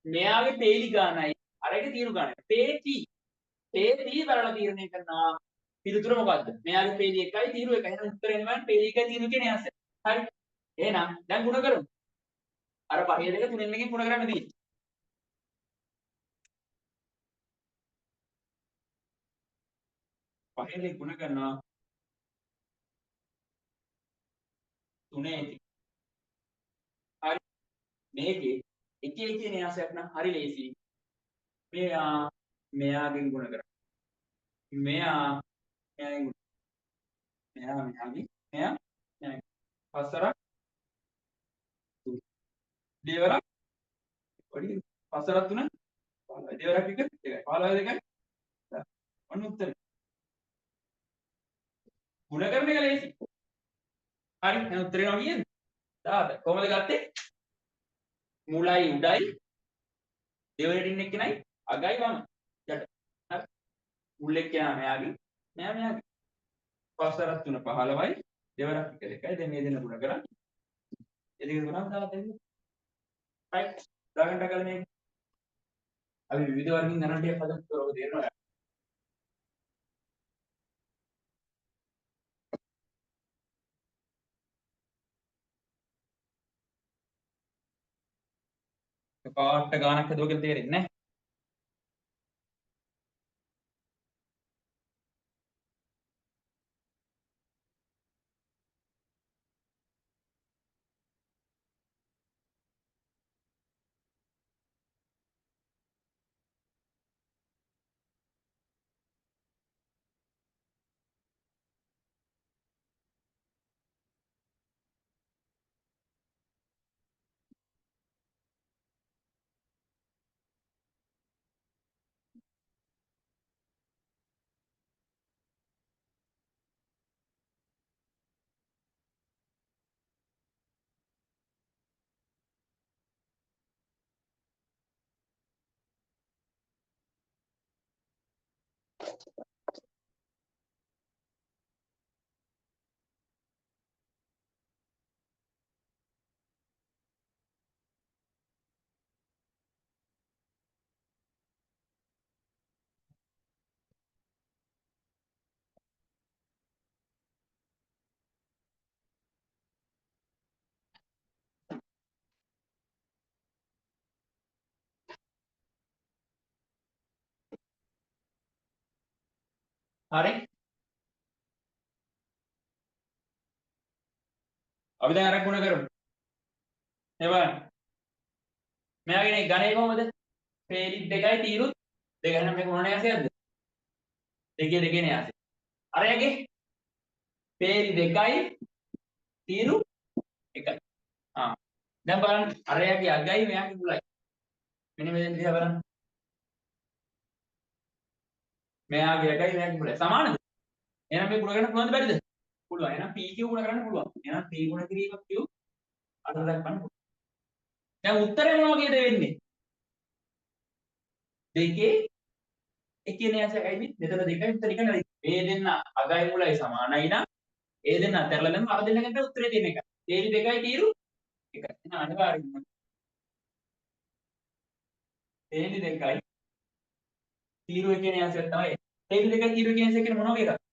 මෙයාගේ තේලි ගානයි අරගේ තීරු ගානයි තේටි බලලා තීරණය කරනවා පිළිතුර මොකද්ද මෙයාගේ තේලි එකයි තීරු එකයි එහෙනම් උත්තරේ එනවා තේලි එකයි තීරු එකයි න්යාසය හරි එහෙනම් දැන් ගුණ කරමු අර පහේ දෙක තුනෙන් එකකින් ගුණ කරන්න දී පහේ දෙක ගුණ කරනවා තුනේ එකකින් හරි මේකේ එක එක න්යාසයක් නම් හරි ලේසි මෙයාගෙන් ගුණ කරා මෙයාගෙන් ගුණ මෙයාගෙන් මෙයා පස්සරක් දෙවරක් පොඩි පස්සරක් තුන 15 දෙවරක් එක එකයි 15 දෙකයි ඔන්න උත්තරේ ගුණ කරන එක ලේසි හරි එහෙනම් උත්තරේ නෝ කියන්නේ 17 කොහමද ගත්තේ මුලයි උඩයි දෙවෙනිට ඉන්න එක්කෙනයි අගයි වම යට හරි මුල් එක්කෙනා මෙයාගේ පස්සරක් තුන 15යි දෙවරක් එක දෙකයි දැන් මේ දෙන්න ගුණ කරා ඒ දෙක ගුණම් 17යි right දාගන්න කලින් මේ අපි විවිධ වර්ගින් ගණන් ටිකක් හදමු ඒක ඔබ තේරෙනවා පාට ගානක් හදුවා කියලා තේරෙන්නේ නැහැ හරි අපි දැන් අර ගුණ කරමු එවන් මෙයාගේ ගණේ කොහමද පේලිත් දෙකයි තීරුත් දෙක එහෙනම් මේක මොන න්‍යාසයක්ද දෙකේ න්‍යාසය අරයාගේ පේලි දෙකයි තීරු එකයි දැන් බලන්න අරයාගේ අගයි මෙයාගේ මුලයි මෙන්න මේ දෙන්න දිහා බලන්න මෙයාගේ අගයි මෙයාගේ මුලයි සමානද එහෙනම් මේ ගුණ කරන්න පුළුවන්ද බැරිද පුළුවන් එහෙනම් PQ ගුණ කරන්න පුළුවන් එහෙනම් P ගුණ කිරීම Q අර දක්වන්න පුළුවන් දැන් උත්තරේ මොන වගේද වෙන්නේ දෙකේ ඒ කියන්නේ ඇසයි මේ මෙතන දෙකයි උත්තර එක නෙවෙයි. මේ දෙන්න අගයි මුලයි සමානයි නම් ඒ දෙන්න අතරලා දැම්ම අර දෙන්නකට උත්තරේ තියෙන එක. තේරි දෙකයි තීරු එකයි. එහෙනම් අනිවාර්යෙන්ම තේරි දෙකයි තීරු එකේ ඇන්සර් තමයි. තේරි දෙකයි තීරු එකේ ඇන්සර් කියන්නේ මොනවා වේද?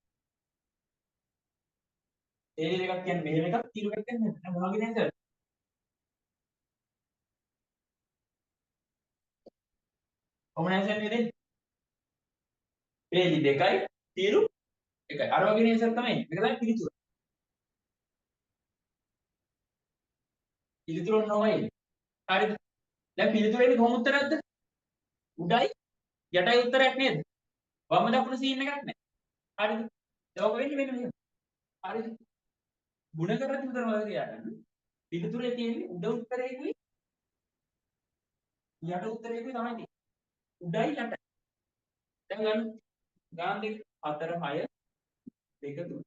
තේරි දෙකක් කියන්නේ මෙහෙම එකක් තීරු එකක් කියන්නේ මොනවා වගේ ඇන්සර්? කොහොමද ඇන්සර් දෙන්නේ? තේරි දෙකයි තීරු එකයි. අර වගේ ඇන්සර් තමයි. මේක තමයි පිළිතුර. පිළිතුර නොවයි. හරිද? දැන් පිළිතුරේදී කොහොම උත්තරයක්ද? උඩයි යටයි උත්තරයක් නේද? වම දකුණ සීන් එකක් නැහැ. හරිද? ඒක වෙන්නේ මෙන්න මෙහෙම. හරිද? ಗುಣ කරද්දී උතන වල තියාගන්න. පිළිතුරේ තියෙන්නේ උඩ උත්තරේකුයි යට උත්තරේකුයි තමයි තියෙන්නේ. උඩයි යටයි. දැන් ගන්න ගාන දෙක 4 6 2 3.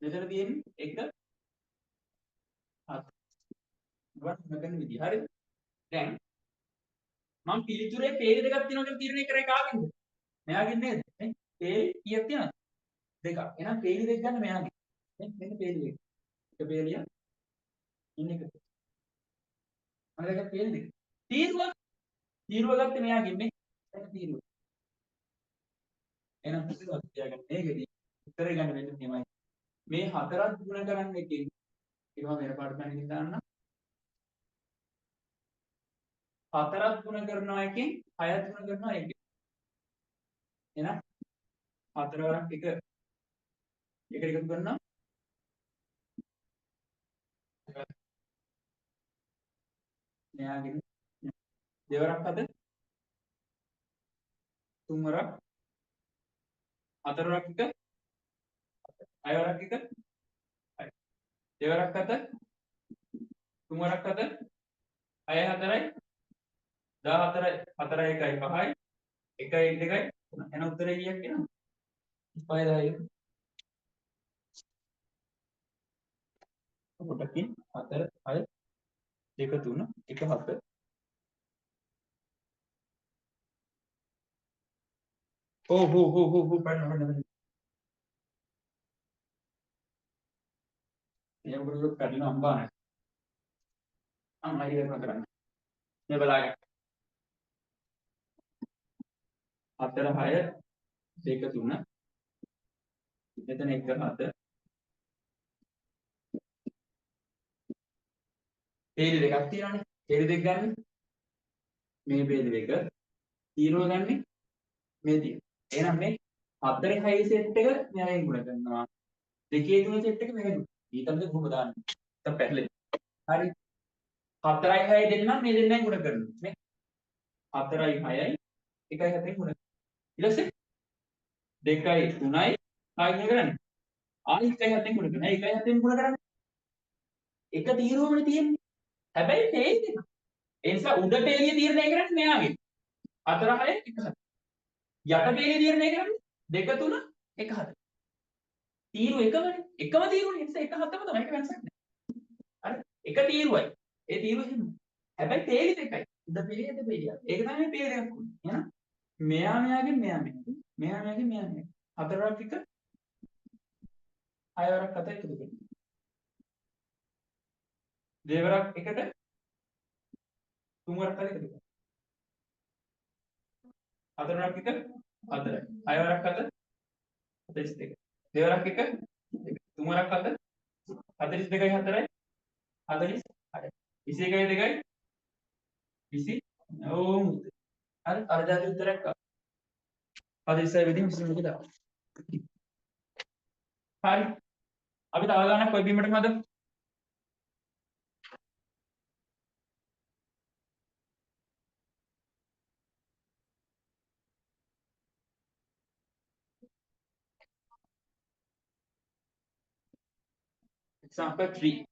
මෙතන තියෙන්නේ 1 7. ගන්න මෙතන විදිහ. හරිද? දැන් මම පිළිතුරේ පේජ් දෙකක් තියෙනවා කියලා තීරණය කරේ කාගෙන්ද? මෙයාගෙන් නේද? නේ? පේජ් කීයක් තියෙනවද? දෙකක්. එහෙනම් පේජ් දෙක ගන්න මෙයාගෙන්. නේ? මෙන්න පේජ් දෙක. එක පේලිය ඉන්න එක. අනිත් එක පේජ් දෙක. තීරුව තීරුව ගත්තේ මෙයාගෙන් නේ. ඒක තීරුව. එහෙනම් තීරුව තියාගන්න. මේකෙදි උත්තරේ ගන්න වෙන්නේ මෙහෙමයි. මේ හතරක් ගුණ කරන්න එකෙන් ඒවා වෙන පාඩම් එකකින් දාන්න. හතරක් ගුණ කරනවා එකෙන් හයක් ගුණ කරනවා එකෙන්. එහෙනම් හතර වරක් එක එකට එකතු කරනවා මෙයාගෙන් දෙවරක් හද තුන් වරක් හතර වරක් එක හය වරක් එක හය දෙවරක් හද තුන් වරක් හද හය හතරයි 14යි 4යි 1යි 5යි 1යි 2යි එන උත්තරේ කීයක් එනවද 5000යි කොටකින් 4 6 2 3 1 7 බලන්න මේකට කඩින අම්බාන අම්මයි ඒක කරන්නේ මේ බලන්න 4 6 2 3 මෙතන 1 7 පේලි දෙකක් තියෙනවානේ පේලි දෙක ගන්න මේ පේලි දෙක තීරුව ගන්න මේ තියෙන එහෙනම් මේ 4 6 සෙට් එක මෙයාගෙන් ගුණ කරනවා 2 3 සෙට් එක මෙහෙම ඊටත් කොහොමද දාන්නේ නැත්නම් පැටලෙන්නේ හරි 4යි 6යි දෙන්නම් මේ දෙන්නයි ගුණ කරනවා නේ 4යි 6යි 1යි 7යි ගුණ ඊට පස්සේ 2යි 3යි ආයෙ ගුණ කරන්නේ ආයෙ 1යි 7යි ගුණ කරනවා 1යි 7යි ගුණ කරන්නේ එක තීරුවමනේ තියෙන්නේ හැබැයි පේජ් එක ඒ නිසා උඩ පේලිය තීරණය කරන්නේ මෙයාගෙන් 4 6 1 7 යට පේලිය තීරණය කරන්නේ 2 3 1 7 තීරුව එකමනේ එකම තීරුවනේ ඒ නිසා 1 7ම තමයි ඒක වෙනසක් නැහැ හරි එක තීරුවයි ඒ තීරුව එහෙම හැබැයි පේලි දෙකයි උඩ පේලිය යට පේලිය ඒක තමයි පේලි දෙකක් උනේ එහෙනම් මෙයා මෙයාගෙන් මෙයා මෙයාගෙන් මෙයා මෙයාගෙන් මෙයා මෙයාගෙන් හතරක් එක හයවරක් අතර එකතු කරනවා දෙවරක් එකට තුන්වරක් අතර එකතු කරනවා හතරක් එක හතරයි හයවරක් අතර 42 දෙවරක් එක තුන්වරක් අතර 42යි 4යි 46 21යි 2යි 20 ඕම් හරි අර ජාති උත්තරයක් ආවා 46 වෙදින් 22 දානවා හරි අපි තව ගානක් කොයි බීමටම හදමු example 3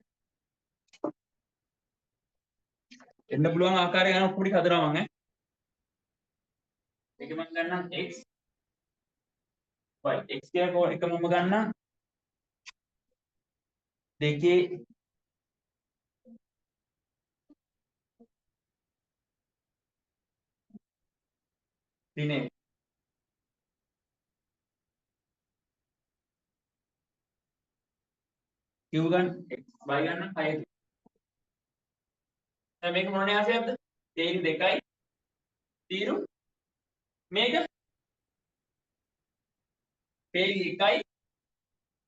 එන්න පුළුවන් ආකාරය ගැන ඔක්කොම ටික හදනවා මම ඈ ඒක මම ගන්නම් x y x කියලා එක මම ගන්නම් දෙකේ දිනේ q ගන්න y ගන්න 6 දැන් මේක මොන න්‍යාසයක්ද තේරු 2යි තීරු මේක තේරු 1යි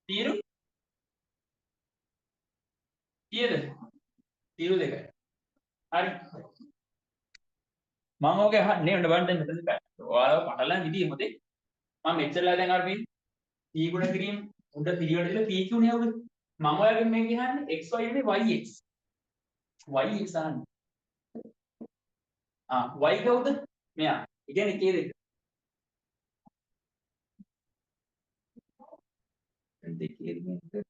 තීරු කීයද තීරු 2යි හරි මම ඔගේ අහන්නේ ඔන්න බලන්න මෙතන ඔයාලව පටලන විදිය මොකද මම මෙච්චරලා දැන් අර මේ p ගුණ කිරීම උඩ පිළිවෙල දීලා p q නේ අවුද මම ඔයාලගෙන් මේ කියන්නේ xy නෙමෙයි yx yx අහන්නේ y කවුද මෙයා ඒ කියන්නේ k දෙක දෙකේ දෙක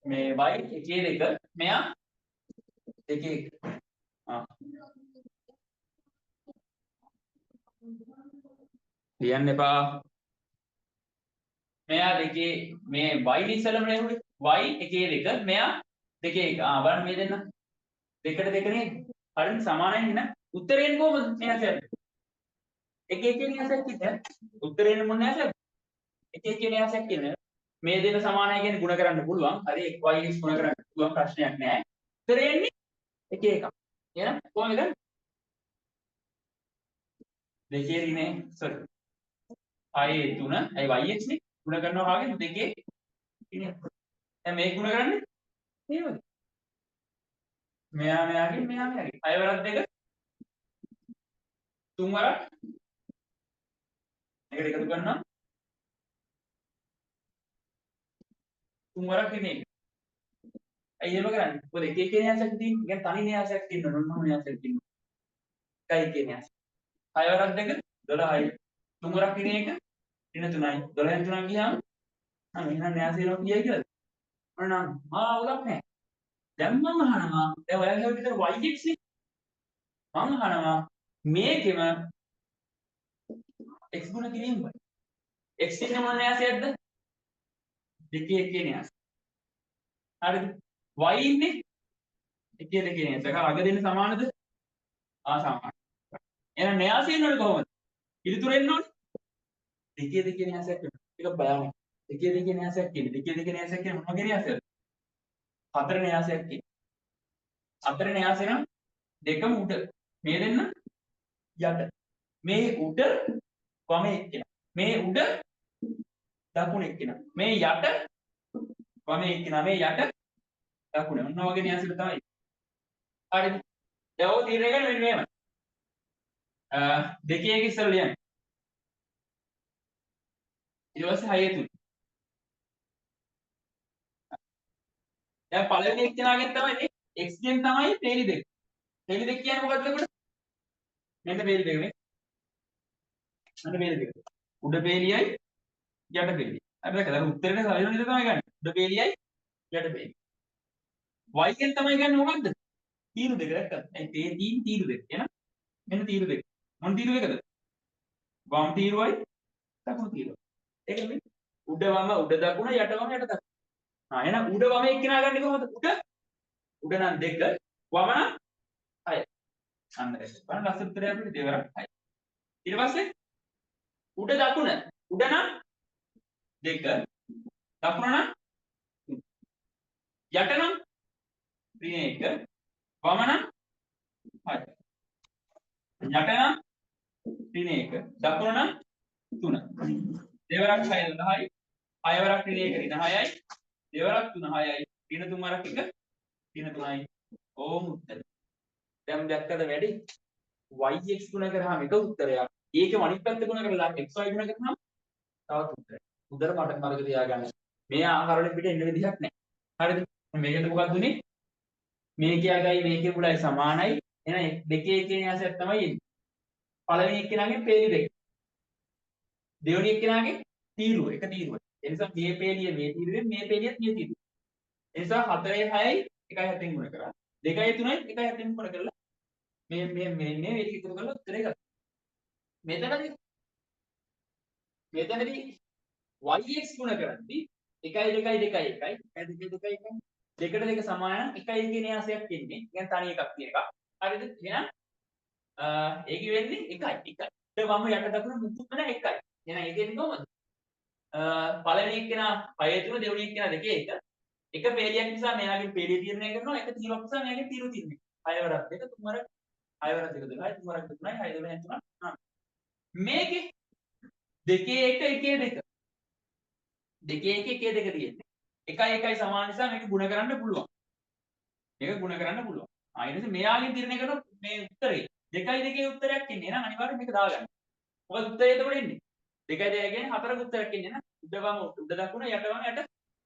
මේ y එකේ දෙක මෙයා දෙකේ එක ලියන්න එපා මෙයා දෙකේ මේ y ඉස්සලම නෙවෙයි y එකේ දෙක මෙයා දෙකේ එක බලන්න මේ දෙන්න දෙකට දෙක නේද හරියට සමානයි නේ උත්තරේන් කොහොමද මෙයා කියන්නේ එක එක න්‍යාසයක් කිව්ද උත්තරේන මොන න්‍යාසයක්ද එක එක න්‍යාසයක් කියන්නේ මේ දෙක සමානයි කියන්නේ ಗುಣ කරන්න පුළුවන් හරි y ගුණ කරන්න පුළුවන් ප්‍රශ්නයක් නෑ උත්තරේන්නේ එක එකක් එහෙනම් කොහොමද දෙකේ ඉන්නේ සෝරි 6 3 අය yx නේ ಗುಣ කරනවා කාගෙන් දෙකේ ඉන්නේ දැන් මේක ಗುಣ කරන්නේ එහෙමද මෙයා මෙයාගෙන් මෙයා මෙයාගෙන් 6 වරක් දෙක 3 වරක් මේකට එකතු කරනවා 3 වරක් ඉන්නේ ඇයි එහෙම කරන්නේ මොකද එක එක න්‍යාසයක් තියෙන්නේ يعني තනි න්‍යාසයක් තියෙනවා නොනම න්‍යාසයක් තියෙනවා එකයි එක න්‍යාසය 6 වරක් දෙක 12යි 3 වරක් ඉන්නේ එක ඉන්න 3යි 12න් 3ක් ගියාම එහෙනම් න්‍යාසය එනවා කීයද කියලාද මොනනම් අවුලක් නැහැ දැන් මම අහනවා දැන් ඔයාගේ විතර yx නේ මම අහනවා මේකෙම x ගුණ කිරීම බයි x ඉන්නේ මොන න්‍යාසයක්ද දෙකේ එකේ න්‍යාසය හරිද y ඉන්නේ එකේ දෙකේ න්‍යාසය ඒක අග දෙන්න සමානද සමානයි එහෙනම් න්‍යාසය එන්නවනේ කොහොමද පිළිතුර එන්න ඕනේ දෙකේ දෙකේ න්‍යාසයක් වෙනවා ඒක බලන්න දෙකේ දෙකේ න්‍යාසයක් කියන්නේ දෙකේ දෙකේ න්‍යාසයක් කියන්නේ මොන වගේ න්‍යාසයක්ද හතර න්‍යාසයක් කියන්නේ හතර න්‍යාසය නම් දෙකම උඩ මේ දෙන්න යට මේ උඩ වම එක්කිනා මේ උඩ දකුණ එක්කිනා මේ යට වම එක්කිනා මේ යට දකුණ ඔන්න වගේ න්‍යාසෙක තමයි හරිද දැන් ඔය තීරණය ගන්න මෙන්න මේමයි දෙකේ එක ඉස්සර ලියන්න ඊට පස්සේ 6 තුන දැන් පළවෙනි එක්කෙනාගෙන් තමයි x ගෙන් තමයි පේලි දෙක පේලි දෙක කියන්නේ මොකද්ද එතකොට මෙන්න පේලි දෙක නේ මෙන්න පේලි දෙක උඩ පේලියයි යට පේලියයි අපි දැක්කද උත්තරේ සරිලන විදිහ තමයි ගන්න උඩ පේලියයි යට පේලියයි y ගෙන් තමයි ගන්න මොකද්ද තීරු දෙක දැක්කද ඒ තීරු දෙක එහෙනම් මෙන්න තීරු දෙක මොන තීරු එකද වම් තීරුවයි දකුණු තීරුවයි ඒක නෙමෙයි උඩ වම උඩ දකුණ යට වම යට දකුණ එහෙනම් උඩ වම එක්කිනා ගන්නේ කොහොමද උඩ නම් 2 වම නම් 6 අන්න ඒක බලන්න ලස්සන උත්තරය අපිට දෙවරක් 6 ඊට පස්සේ උඩ දකුණ උඩ නම් 2 දකුණ නම් යට නම් 1 වම නම් 6 යට නම් 1 දකුණ නම් 3 දෙවරක් 6 10යි 6 වරක් 1 10යි දෙවරක් 3 6යි 3 වරක් 1 3යි ඕම උත්තර දැන් දැක්කද වැඩි yx ගුණ කරාම එක උත්තරයක් ඒකේ අනිත් පැත්ත ගුණ කරලා xy ගුණ කරාම තවත් උත්තරයක් උදේට මට මතක තියාගන්න මේ ආකාරවල පිට එන්න විදිහක් නැහැ හරිද මේකෙන් මොකක්ද උනේ මේකේ අගයි මේකේ මුලයි සමානයි එහෙනම් දෙකේ එකේ න්‍යාසයක් තමයි එන්නේ පළවෙනි එක්කෙනාගේ පේලි දෙක දෙවෙනි එක්කෙනාගේ තීරුව එක තීරුව ඒ නිසා මේ පේලිය මේ තීරුවෙන් මේ පේලියත් මේ තීරුව ඒ නිසා 4යි 6යි 1යි 7න් ගුණ කරා 2යි 3යි 1යි 7න් ගුණ කරලා මේ මේක එකතු කරලා උත්තරේ ගත්තා මෙතනදී yx ගුණ කරද්දී 1 2 1 1 1 2 1 1 දෙකට දෙක සමාන නම් 1 කියන න්‍යාසයක් එන්නේ. කියන්නේ තනි එකක් තියෙන එකක්. හරිද? එහෙනම් ඒක වෙන්නේ 1 1. වම යට දකුණ මුකුත් නැහැ 1. එහෙනම් ඒක එන්නේ කොහොමද? පළවෙනි එක්කෙනා 5 3 දෙවෙනි එක්කෙනා 2 1. එක පේලියක් නිසා මෙයාගේ පේලිය තීරණය කරනවා. එක තීරුවක් නිසා මෙයාගේ තීරුව තීරණය කරනවා. 6 වරක් 2 3 වරක් 6 වරක් 2 12යි 3 වරක් 3යි 6 12 3 9. මේකේ 2 1 1 2 2 1 1 2 තියෙන්නේ. 1 1යි සමාන නිසා මේක ගුණ කරන්න පුළුවන්. මේක ගුණ කරන්න පුළුවන්. ඊට පස්සේ මෙයාගෙන් තීරණය කරන මේ උත්තරේ 2යි 2 උත්තරයක් එන්නේ. එහෙනම් අනිවාර්යෙන් මේක දාගන්න. මොකද උත්තරේ එතකොට එන්නේ 2යි 2 කියන්නේ 4ක උත්තරයක් එන්නේ නේද? උඩ වම උඩ දකුණ යට වම යට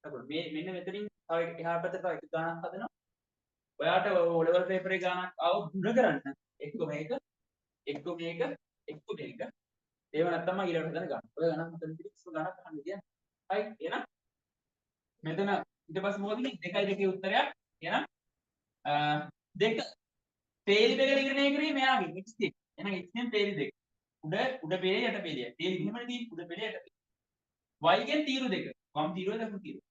දකුණ. මේ මෙන්න මෙතනින් තව එහා පැත්තට තව එක ගානක් හදනවා. ඔයාට O level paper එකේ ගානක් ආව ගුණ කරන්න. එක්ක මේක එක්ක මේක එක්ක මේක. ඒව නැත්තම් මම ඊළඟට හදන ගන්න. ඔය ගණන් හදන පිටික්ස් ගණන් අහන්න කියන්නේ. හරි. එහෙනම් මෙතන ඊට පස්සේ මොකද මේ 2යි 2 උත්තරයක්. එහෙනම් දෙක පේලි දෙක ඉගෙනගෙන කරේ මෙයාගෙන් x දෙක. එහෙනම් x ගෙන් පේලි දෙක. උඩ පේලිය යට පේලිය. පේලි මෙහෙමනේ තියෙන්නේ උඩ පේලිය යට පේලිය. y ගෙන් තීරු දෙක. වම් තීරුව දකුණු තීරුව.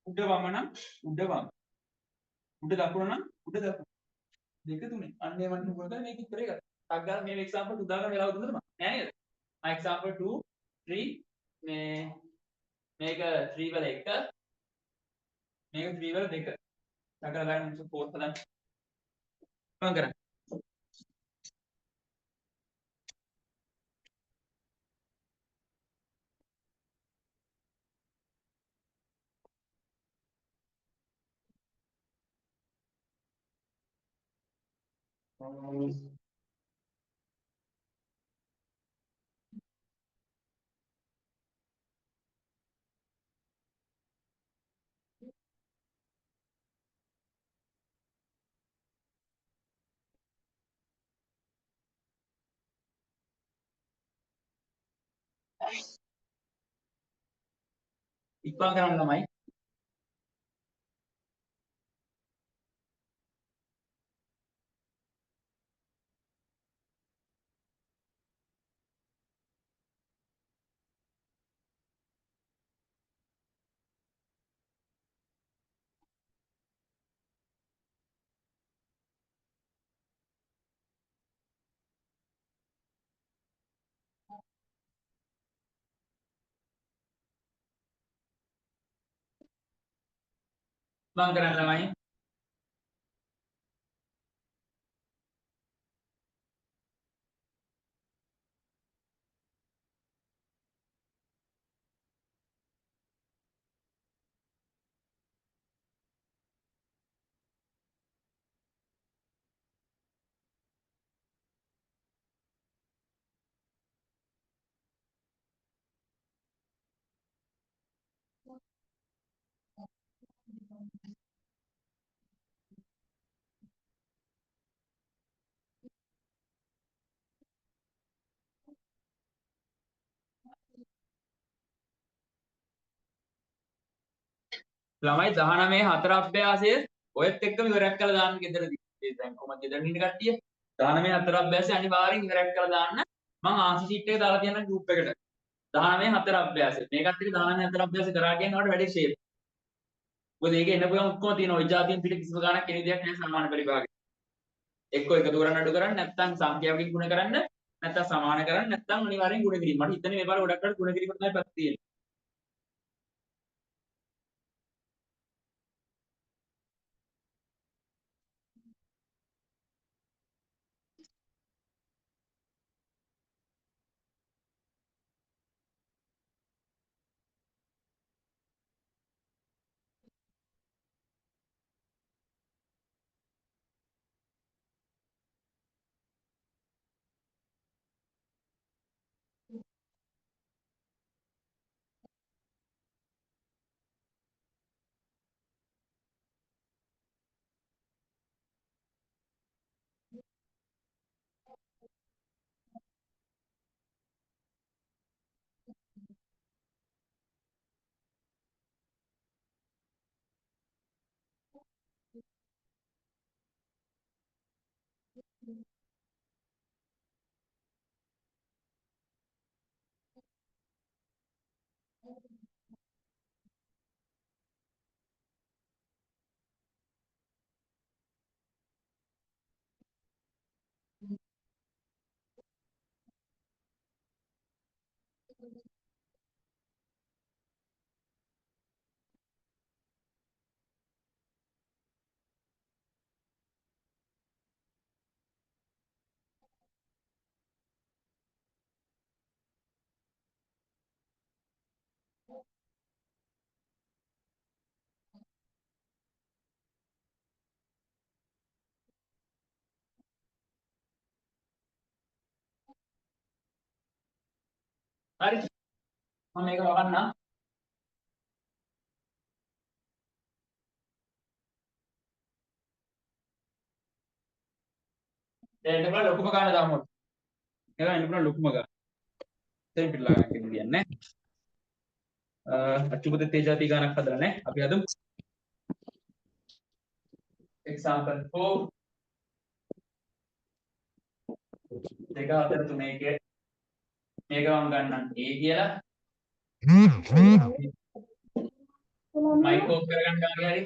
උඩ වම නම් උඩ වම. උඩ දකුණ නම් උඩ දකුණ. දෙක තුනේ. අන්න ඒ වගේ මොකද මේක ඉතරේ ගත්තා. ටක් ගාලා මේ එක්සැම්පල් 2 දාගන්න වෙලාව දුන්නද මම? නෑ නේද? එක්සැම්පල් 2 3 මේ මේක 3 වල 1 මේක 3 වල 2. ටක් ගාලා ගන්න 4 හදන්න. මම කරන්නේ. ඉක්මන් කරන්න ළමයි. ඉක්මන් කරන්න ළමයි. ළමයි 19 හතර අභ්‍යාසය ඔයත් එක්කම ඉවරයක් කරලා දාන්න ගෙදරදී. ඒ දැන් කොහමද ගෙදරින් ඉන්න කට්ටිය 19 හතර අභ්‍යාසය අනිවාර්යෙන් ඉවරයක් කරලා දාන්න. මම ආන්සර් ෂීට් එක දාලා තියන්නම් ගෲප් එකට. 19 හතර අභ්‍යාසය. මේකත් එක්ක 19 හතර අභ්‍යාසය කරා කියනකොට වැඩි ෂේප්. මොකද ඒකේ එන්න පුළුවන් ඔක්කොම තියෙනවා. ওই જાතියෙන් පිට කිසිම ගාණක් එන දෙයක් නෑ සමාන පරිභාගය. එක්ක එකතු කරන්න අඩු කරන්න නැත්නම් සංඛ්‍යාවකින් ගුණ කරන්න නැත්නම් සමාන කරන්න නැත්නම් අනිවාර්යෙන් ගුණ කිරීම. මට හිතන්නේ මේ පාර ගොඩක් අය ගුණ කිරීම තමයි පැත්ත තියෙන්නේ. හරි මම මේක වහන්නම් දැන් එන්න බලන්න ලොකුම ගාන දාමු ඒක එන්න බලන්න ලොකුම ගාන දැන් පිටලා ගන්න කියන්නේ අච්චුපත තේජාති ගානක් හදලා නැහැ අපි හදමු example 4 දෙක හතර තුන එක මේක මම ගන්නම් A කියලා මයික් ඕෆ් කරගන්න කාගේ හරි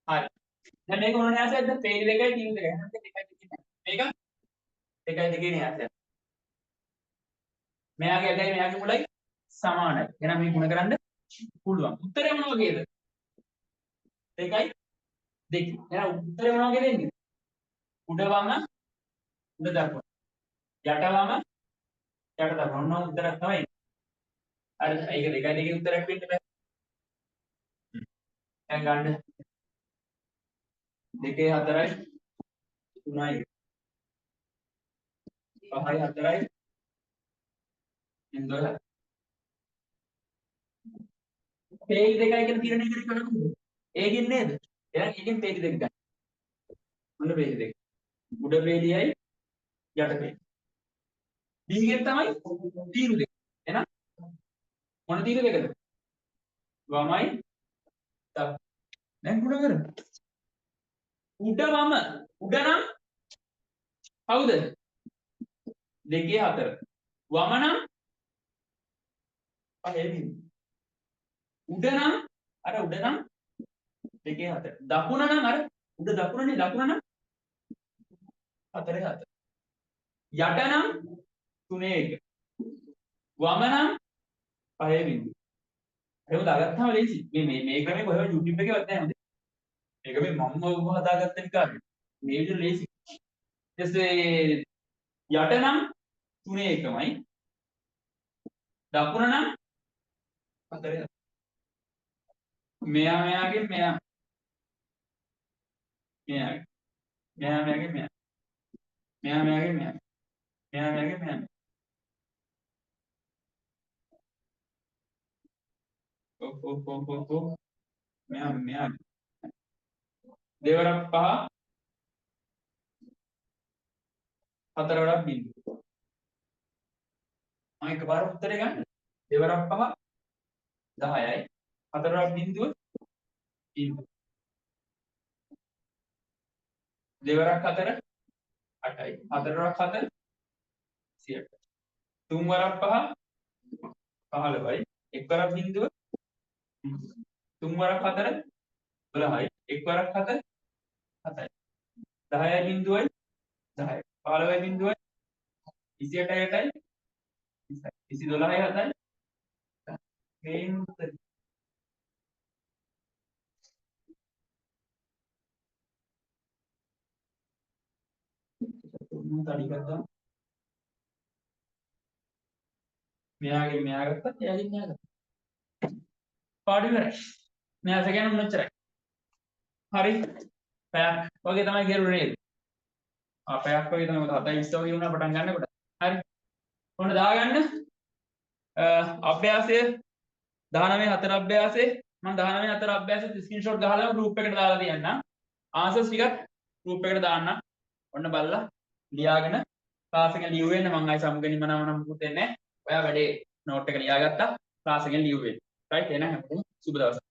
හරි දැන් මේක මොන න්‍යාසයක්ද පේජ් දෙකයි තියු දෙකයි එහෙනම් දෙකයි දෙකයි මේක දෙකයි දෙකේ න්‍යාසයක් මෙයාගේ ඇටයි මෙයාගේ මුලයි සමානයි එහෙනම් මේ ගුණ කරන්න පුළුවන් උත්තරේ මොන වගේද දෙකයි දෙක එහෙනම් උත්තරේ මොන වගේද එන්නේ උඩ වම උඩ දකුණ යට වම යට දකුණ ඔන්න උත්තරයක් තමයි හරි ඒක දෙකයි දෙකේ උත්තරයක් වෙන්න බෑ දැන් ගන්න දෙකේ හතරයි තුනයි පහයි හතරයි ඉන්දොල පේජ් දෙකයි කියලා තීරණය කරේ කොහොමද ඒකින් නේද එහෙනම් ඒකෙන් පේජ් දෙක ගන්න මොන පේජ් දෙක උඩ පේජයයි යට පේජ් දීගෙන් තමයි තීරු දෙක එහෙනම් මොන තීරු දෙකද වමයි දකුණ දැන් ගුණ කරමු උඩ වම උඩ නම් කවුද දෙකේ හතර වම නම් පහේ බිඳු උඩ නම් අර උඩ නම් දෙකේ හතර දකුණ නම් අර උඩ දකුණනේ දකුණ නම් හතරේ හතර යට නම් තුනේ එක වම නම් පහේ බිඳු ඒක දාගත්තාම ලේසි මේ ක්‍රමේ කොහෙවත් YouTube එකේවත් නැහැ හොඳේ මේක මේ මම හදාගත්ත විකාරය මේ විදිහට ලේසි ඊට යට නම් තුනේ එකමයි දකුණ නම් හතරේ මෙයාගේ මෙයාගේ මෙයා දෙවරක් පහ හතර වරක් බිඳුව මම එකපාර උත්තරේ ගන්න දෙවරක් පහ 10යි හතර වරක් බිඳුව දෙවරක් හතර 8යි හතර වරක් හතර 108යි තුන් වරක් පහ 15යි එක් වරක් බිඳුව තුන් වරක් හතර 12යි එක් වරක් හතර 7යි 10යි බිඳුවයි 10යි 15යි බිඳුවයි 28යි 8යි 12යි 7යි මේන් උත්තරේ තුන් තඩි ගත්තා මෙයා ගත්තා එයා ගත්තා පාඩු ඉවරයි මෙයා සෙකන්ඩ් මොච්චරයි හරි පැයක් වගේ තමයි කෙරුවේ නේද පැයක් වගේ තමයි 7:20 වගේ වුණා පටන් ගන්නකොට හරි කොහොමද දාගන්න අභ්‍යාසය 19 හතර අභ්‍යාසය මම 19 හතර අභ්‍යාසෙත් ස්ක්‍රීන්ෂොට් ගහලා ගෲප් එකට දාලා තියන්නම් ආන්සර්ස් ටිකත් ගෲප් එකට දාන්නම් ඔන්න බලලා ලියාගෙන ක්ලාස් එකෙන් ලියුවෙන්න මම ආයි සමුගැනීම නම් මුකුත් දෙන්නේ නැහැ ඔයා වැඩේ නෝට් එක ලියාගත්තා ක්ලාස් එකෙන් ලියුවෙන්න රයිට් එහෙනම් සුබ දවසක්